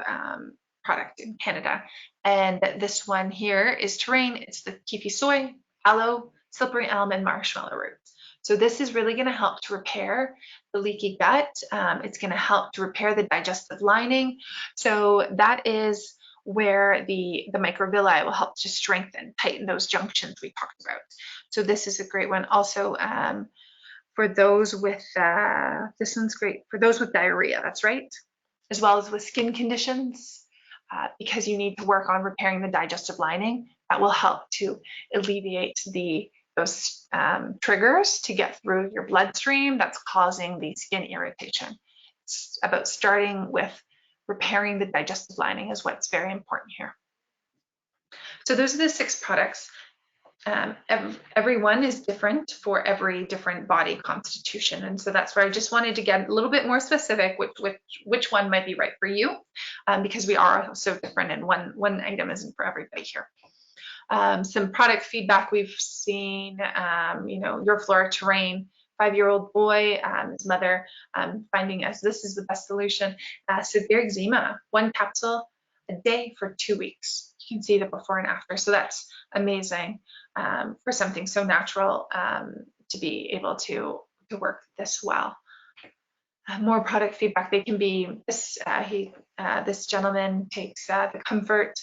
product in Canada. And this one here is Terrain. It's the kefi-soy, aloe, slippery elm, and marshmallow root. So this is really going to help to repair the leaky gut. It's going to help to repair the digestive lining. So that is where the microvilli will help to strengthen, tighten those junctions we talked about. So this is a great one. Also, for those with, this one's great for those with diarrhea, that's right, as well as with skin conditions, because you need to work on repairing the digestive lining. That will help to alleviate those triggers to get through your bloodstream that's causing the skin irritation. It's about starting with repairing the digestive lining is what's very important here. So those are the 6 products. Every one is different for every different body constitution, and so that's where I just wanted to get a little bit more specific which one might be right for you, because we are so different, and one item isn't for everybody here. Some product feedback we've seen, Your Flora Terrain, 5-year-old boy, his mother finding as this is the best solution. Severe eczema, 1 capsule a day for 2 weeks. You can see the before and after, so that's amazing for something so natural to be able to work this well. More product feedback. They can be this. This gentleman takes the Comfort,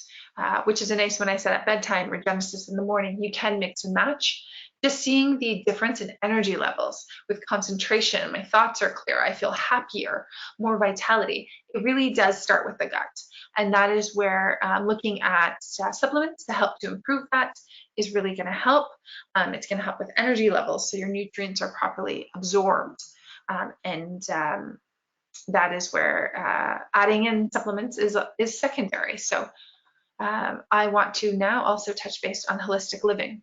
which is a nice one. I said at bedtime, Regenesis in the morning. You can mix and match. Just seeing the difference in energy levels with concentration. My thoughts are clear. I feel happier, more vitality. It really does start with the gut, and that is where looking at supplements to help to improve that is really going to help. It's going to help with energy levels, so your nutrients are properly absorbed. That is where adding in supplements is secondary. So I want to now also touch base on holistic living,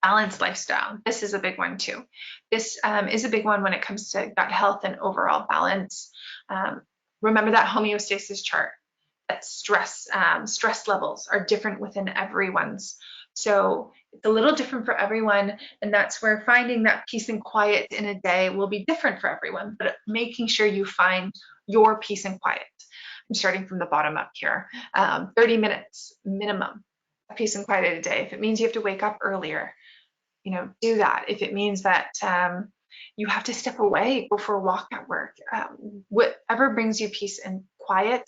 balanced lifestyle. This is a big one too. This is a big one when it comes to gut health and overall balance. Remember that homeostasis chart, that stress levels are different within everyone's. So it's a little different for everyone, and that's where finding that peace and quiet in a day will be different for everyone, but making sure you find your peace and quiet. I'm starting from the bottom up here. 30 minutes minimum of peace and quiet in a day. If it means you have to wake up earlier, do that. If it means that you have to step away, go for a walk at work, whatever brings you peace and quiet,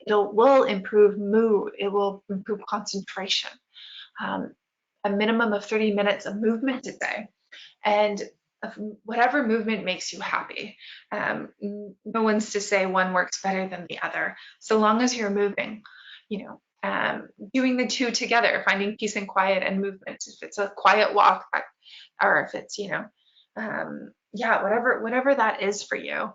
will improve mood. It will improve concentration. A minimum of 30 minutes of movement a day, and whatever movement makes you happy. No one's to say one works better than the other. So long as you're moving, doing the 2 together, finding peace and quiet and movement. If it's a quiet walk, or if it's, whatever that is for you,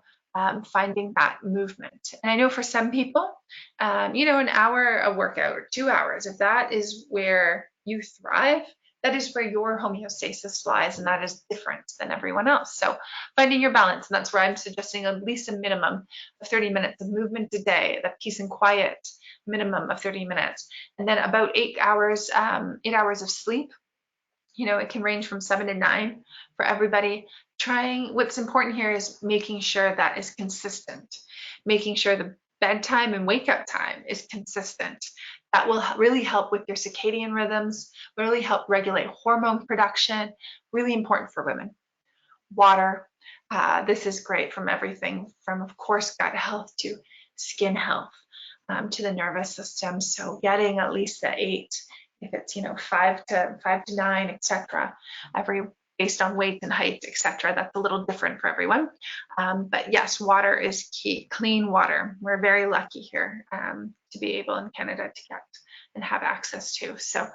finding that movement. And I know for some people, an hour of workout or 2 hours, if that is where you thrive, that is where your homeostasis lies, and that is different than everyone else. So finding your balance, and that's where I'm suggesting at least a minimum of 30 minutes of movement a day, that peace and quiet minimum of 30 minutes, and then about 8 hours of sleep. It can range from 7 to 9 for everybody. What's important here is making sure that is consistent, making sure the bedtime and wake up time is consistent. That will really help with your circadian rhythms, really help regulate hormone production, really important for women. Water, this is great from everything from, of course, gut health to skin health, to the nervous system. So getting at least the 8, if it's 5 to 9, etc. Based on weight and height, etc. That's a little different for everyone. But yes, water is key. Clean water. We're very lucky here to be able in Canada to get and have access to. So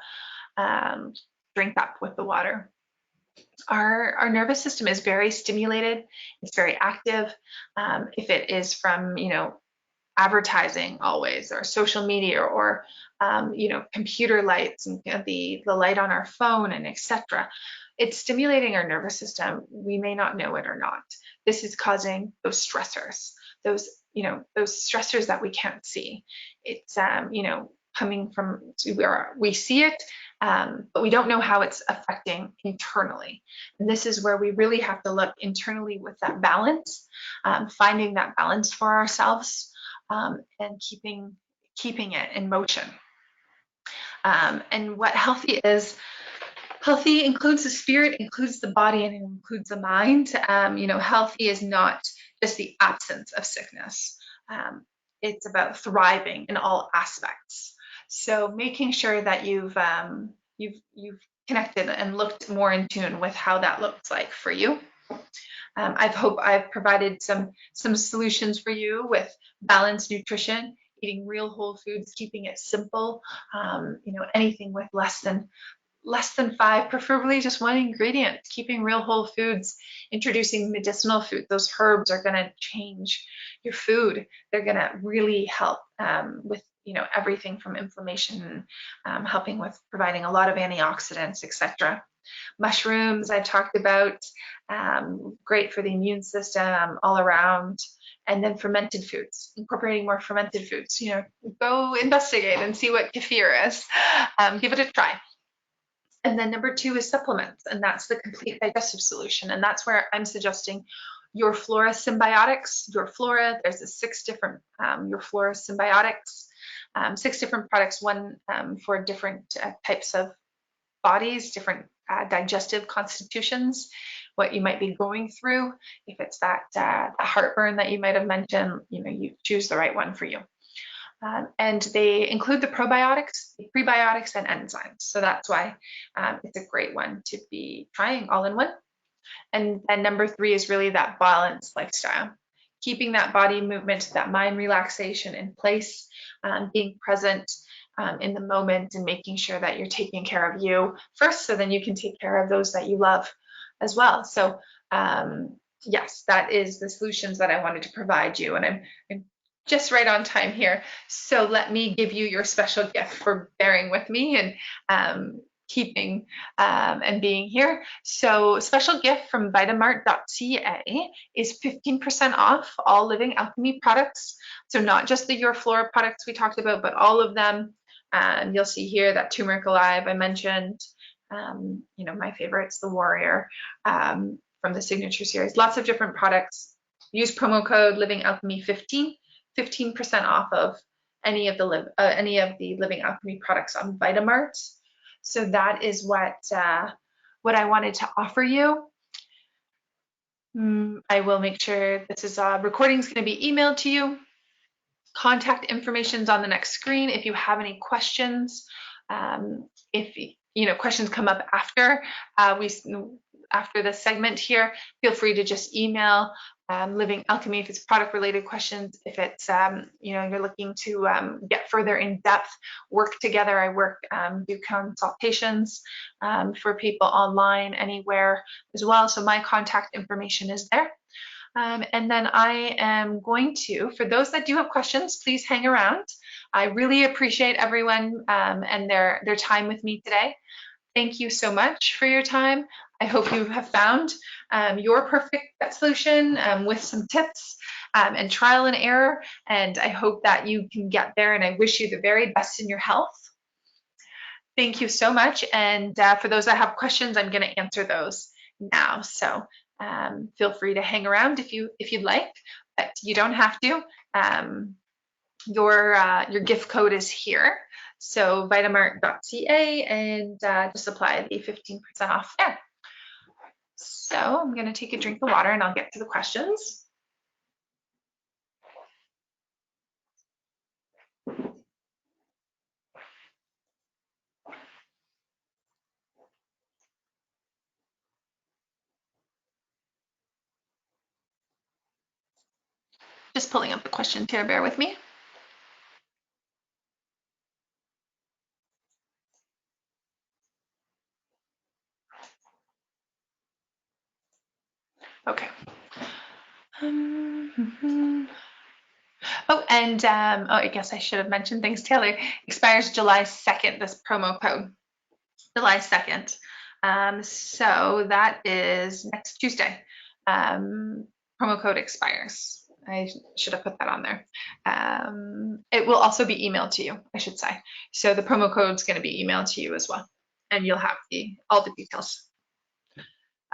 drink up with the water. Our nervous system is very stimulated. It's very active. If it is from advertising always, or social media, or computer lights and the light on our phone and etc. It's stimulating our nervous system. We may not know it or not. This is causing those stressors, those stressors that we can't see. It's coming from where we see it, but we don't know how it's affecting internally. And this is where we really have to look internally with that balance, finding that balance for ourselves, and keeping it in motion. And what healthy is, healthy includes the spirit, includes the body, and it includes the mind. Healthy is not just the absence of sickness. It's about thriving in all aspects. So making sure that you've connected and looked more in tune with how that looks like for you. I hope I've provided some solutions for you with balanced nutrition, eating real whole foods, keeping it simple. Anything with less than 5, preferably just one ingredient, keeping real whole foods, introducing medicinal food. Those herbs are going to change your food. They're going to really help with everything from inflammation, helping with providing a lot of antioxidants, etc. Mushrooms, I talked about, great for the immune system all around. And then fermented foods, incorporating more fermented foods. Go investigate and see what kefir is. Give it a try. And then number 2 is supplements, and that's the complete digestive solution. And that's where I'm suggesting your flora symbiotics. Your flora, there's a 6 different your flora symbiotics, 6 different products, one for different types of bodies, different digestive constitutions, what you might be going through. If it's that heartburn that you might have mentioned, you choose the right one for you. And they include the probiotics, the prebiotics, and enzymes. So that's why it's a great one to be trying all in one. And then number 3 is really that balanced lifestyle, keeping that body movement, that mind relaxation in place, being present in the moment, and making sure that you're taking care of you first, so then you can take care of those that you love as well. So yes, that is the solutions that I wanted to provide you, and I'm just right on time here. So let me give you your special gift for bearing with me and keeping and being here. So special gift from vitamart.ca is 15% off all Living Alchemy products. So not just the Your Flora products we talked about, but all of them. And you'll see here that Turmeric Alive I mentioned. My favorites, the Warrior from the Signature series. Lots of different products. Use promo code Living Alchemy 15% off of any of the Living Alchemy products on Vitamart. So that is what I wanted to offer you. I will make sure this is recording is going to be emailed to you. Contact information is on the next screen if you have any questions. If questions come up after after this segment here, feel free to just email Living Alchemy if it's product related questions. If it's you're looking to get further in depth, work together. I do consultations for people online anywhere as well. So my contact information is there. And then I am going to, for those that do have questions, please hang around. I really appreciate everyone and their time with me today. Thank you so much for your time. I hope you have found your perfect solution with some tips and trial and error. And I hope that you can get there, and I wish you the very best in your health. Thank you so much. And for those that have questions, I'm going to answer those now. So feel free to hang around if you'd like, but you don't have to. Your gift code is here. So vitamart.ca, and just apply the 15% off there. So I'm going to take a drink of water and I'll get to the questions. Just pulling up the questions here, bear with me. Okay. Oh, and I guess I should have mentioned things. Taylor, expires July 2nd, this promo code, July 2nd. So that is next Tuesday. Promo code expires. I should have put that on there. It will also be emailed to you, I should say. So the promo code is going to be emailed to you as well, and you'll have all the details.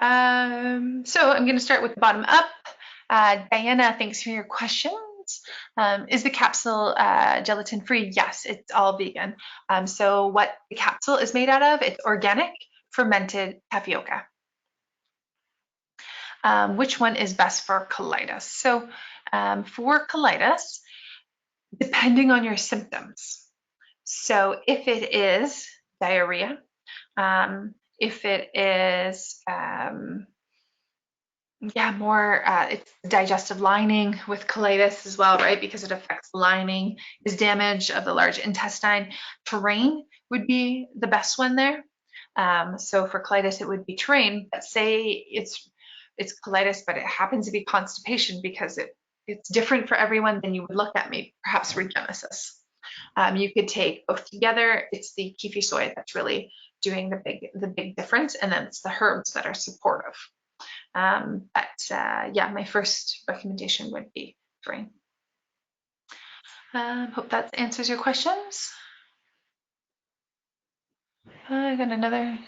So I'm going to start with the bottom up. Diana, thanks for your questions. Is the capsule gelatin free? Yes, it's all vegan. So what the capsule is made out of, it's organic fermented tapioca. Which one is best for colitis? So for colitis, depending on your symptoms. So if it is diarrhea, if it is more it's digestive lining with colitis as well, right? Because it affects the lining, is damage of the large intestine. Terrain would be the best one there. So for colitis, it would be terrain. But say it's colitis, but it happens to be constipation because it's different for everyone. Then you would look at maybe perhaps regenesis. You could take both together. It's the kefi-soy that's really doing the big difference, and then it's the herbs that are supportive. My first recommendation would be terrain. Hope that answers your questions. I got another.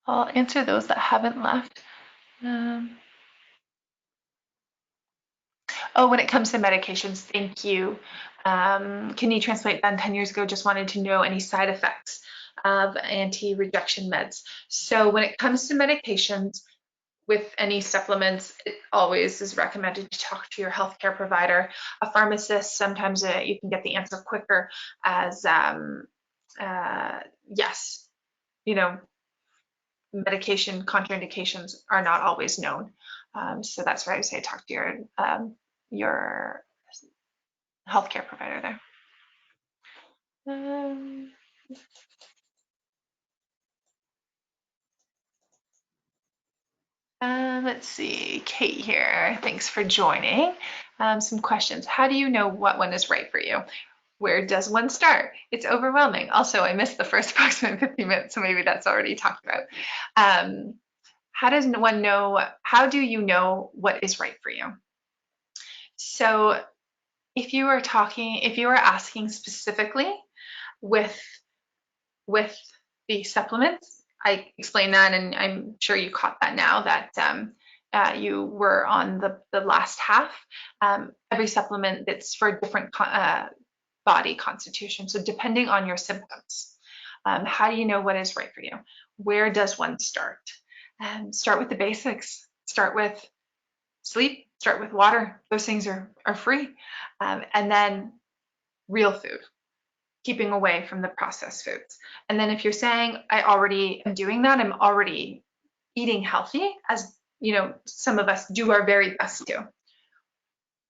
I'll answer those that haven't left. When it comes to medications, thank you. Kidney transplant done 10 years ago, just wanted to know any side effects of anti-rejection meds. So when it comes to medications, with any supplements, it always is recommended to talk to your healthcare provider, a pharmacist. Sometimes you can get the answer quicker as, yes, medication contraindications are not always known. So that's why I say talk to your healthcare provider there. Let's see, Kate here. Thanks for joining. Some questions. How do you know what one is right for you? Where does one start? It's overwhelming. Also, I missed the first approximate 50 minutes, so maybe that's already talked about. How does one know? How do you know what is right for you? So, if you are asking specifically with the supplements, I explained that, and I'm sure you caught that now that you were on the last half. Every supplement that's for different body constitution. So depending on your symptoms, how do you know what is right for you? Where does one start? Start with the basics. Start with sleep. Start with water. Those things are free. And then real food. Keeping away from the processed foods. And then if you're saying, I already am doing that, I'm already eating healthy, as some of us do our very best to.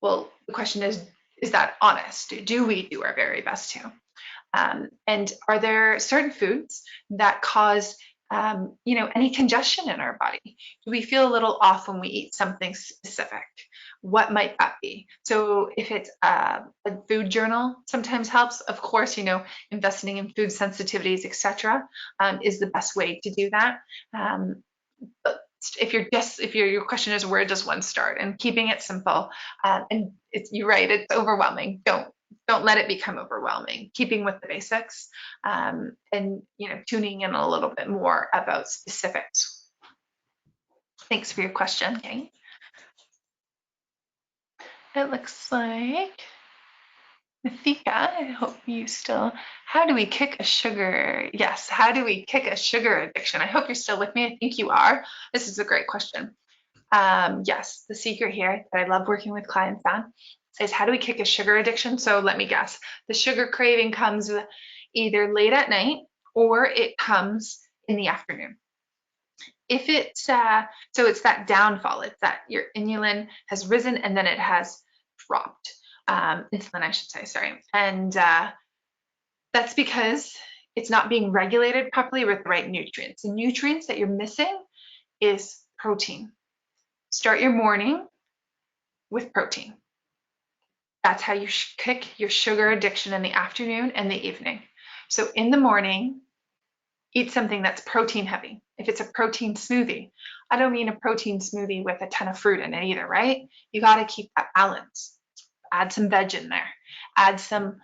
Well, the question is that honest? Do we do our very best to? And are there certain foods that cause any congestion in our body? Do we feel a little off when we eat something specific? What might that be? So if it's a food journal, sometimes helps. Of course, investing in food sensitivities, etc., is the best way to do that. But if your question is where does one start, and keeping it simple, and you're right, it's overwhelming. Don't let it become overwhelming. Keeping with the basics, and tuning in a little bit more about specifics. Thanks for your question, Kate. It looks like Nathika, I hope you still. How do we kick a sugar? Yes, how do we kick a sugar addiction? I hope you're still with me. I think you are. This is a great question. Yes, the secret here that I love working with clients on is how do we kick a sugar addiction? So let me guess. The sugar craving comes either late at night or it comes in the afternoon. If it's so it's that downfall. It's that your inulin has risen and then it has dropped. Insulin, I should say, sorry. And that's because it's not being regulated properly with the right nutrients. The nutrients that you're missing is protein. Start your morning with protein. That's how you kick your sugar addiction in the afternoon and the evening. So in the morning, eat something that's protein heavy. If it's a protein smoothie, I don't mean a protein smoothie with a ton of fruit in it either, right? You got to keep that balance. Add some veg in there, add some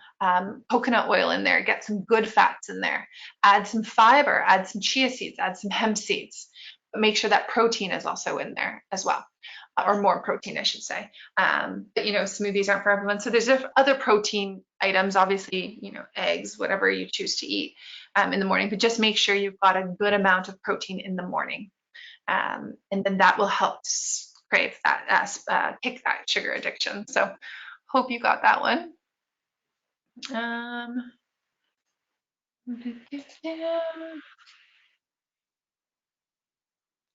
coconut oil in there, get some good fats in there, add some fiber, add some chia seeds, add some hemp seeds. But make sure that protein is also in there as well, or more protein, I should say. But smoothies aren't for everyone. So there's other protein items, obviously, eggs, whatever you choose to eat in the morning, but just make sure you've got a good amount of protein in the morning. And then that will help crave that, kick that sugar addiction. So hope you got that one.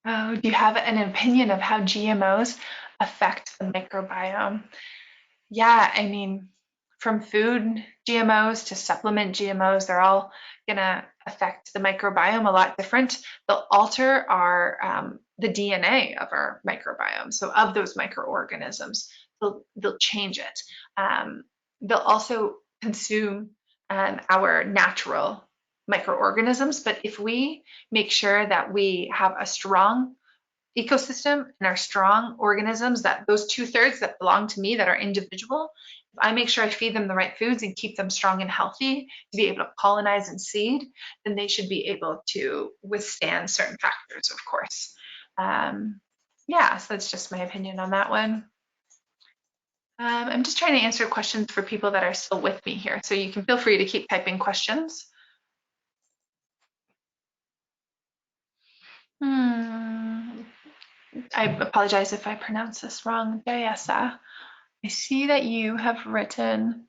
Oh, do you have an opinion of how GMOs affect the microbiome? Yeah, I mean, from food GMOs to supplement GMOs, they're all gonna affect the microbiome a lot different. They'll alter the DNA of our microbiome, so of those microorganisms, they'll change it. They'll also consume our natural microorganisms, but if we make sure that we have a strong ecosystem and our strong organisms, that those 2/3 that belong to me that are individual, if I make sure I feed them the right foods and keep them strong and healthy to be able to pollinize and seed, then they should be able to withstand certain factors, of course. Yeah, so that's just my opinion on that one. I'm just trying to answer questions for people that are still with me here, so you can feel free to keep typing questions. I apologize if I pronounce this wrong, Jayasa. I see that you have written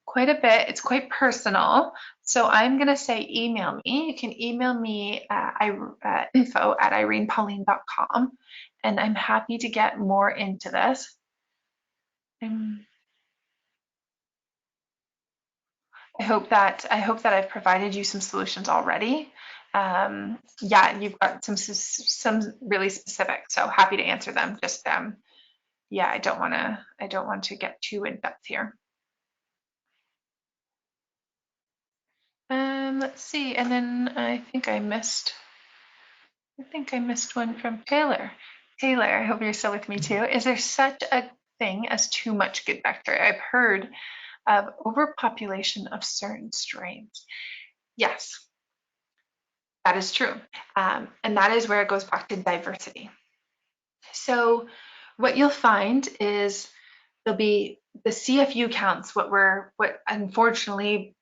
quite a bit. It's quite personal. So I'm going to say email me. You can email me at info@irenepauline.com, and I'm happy to get more into this. I hope that I've provided you some solutions already. Yeah, you've got some really specific, so happy to answer them. Just yeah, I don't want to get too in depth here. Let's see, and then I think I missed one from Taylor. Taylor, I hope you're still with me too. Is there such a thing as too much good bacteria? I've heard of overpopulation of certain strains. Yes, that is true. And that is where it goes back to diversity. So what you'll find is there'll be the CFU counts, what unfortunately,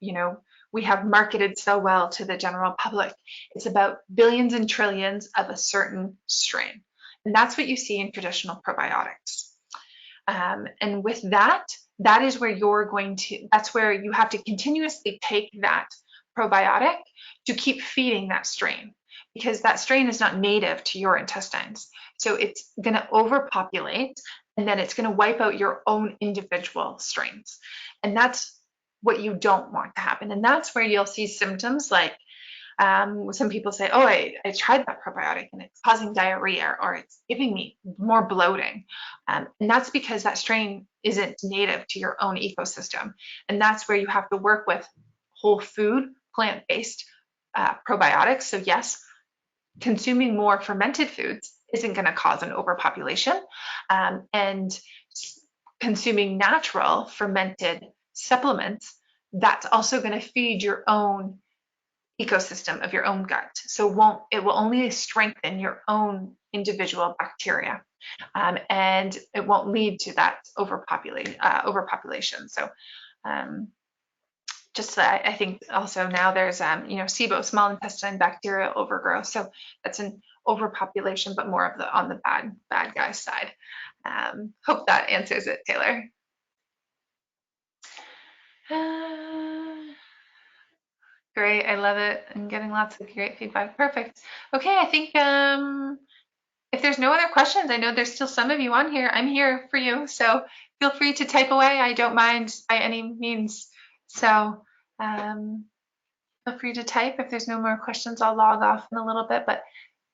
we have marketed so well to the general public. It's about billions and trillions of a certain strain. And that's what you see in traditional probiotics. And with that is where that's where you have to continuously take that probiotic to keep feeding that strain, because that strain is not native to your intestines. So it's going to overpopulate, and then it's going to wipe out your own individual strains. And that's what you don't want to happen. And that's where you'll see symptoms like some people say, oh, I tried that probiotic and it's causing diarrhea, or it's giving me more bloating. And that's because that strain isn't native to your own ecosystem. And that's where you have to work with whole food, plant-based probiotics. So yes, consuming more fermented foods isn't going to cause an overpopulation. And consuming natural fermented supplements, that's also going to feed your own ecosystem of your own gut. So it will only strengthen your own individual bacteria, and it won't lead to that overpopulation. So just I think also now there's SIBO, small intestine bacterial overgrowth. So that's an overpopulation, but more of on the bad guy side. Hope that answers it, Taylor. Great, I love it. I'm getting lots of great feedback. Perfect. Okay, I think if there's no other questions, I know there's still some of you on here. I'm here for you, so feel free to type away. I don't mind by any means. So feel free to type. If there's no more questions, I'll log off in a little bit, but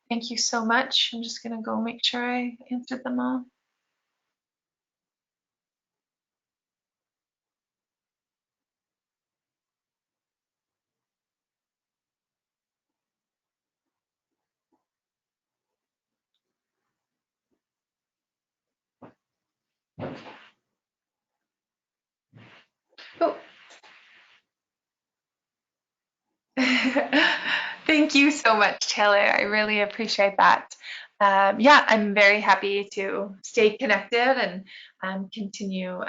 thank you so much. I'm just gonna go make sure I answered them all. Oh. Thank you so much, Taylor. I really appreciate that. Yeah, I'm very happy to stay connected and continue,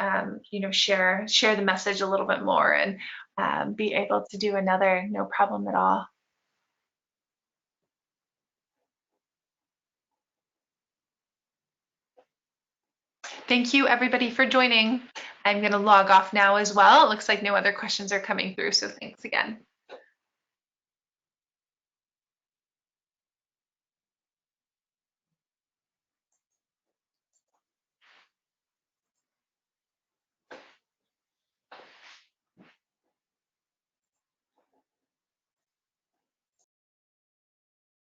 share the message a little bit more and be able to do another. No problem at all. Thank you, everybody, for joining. I'm going to log off now as well. It looks like no other questions are coming through, so thanks again.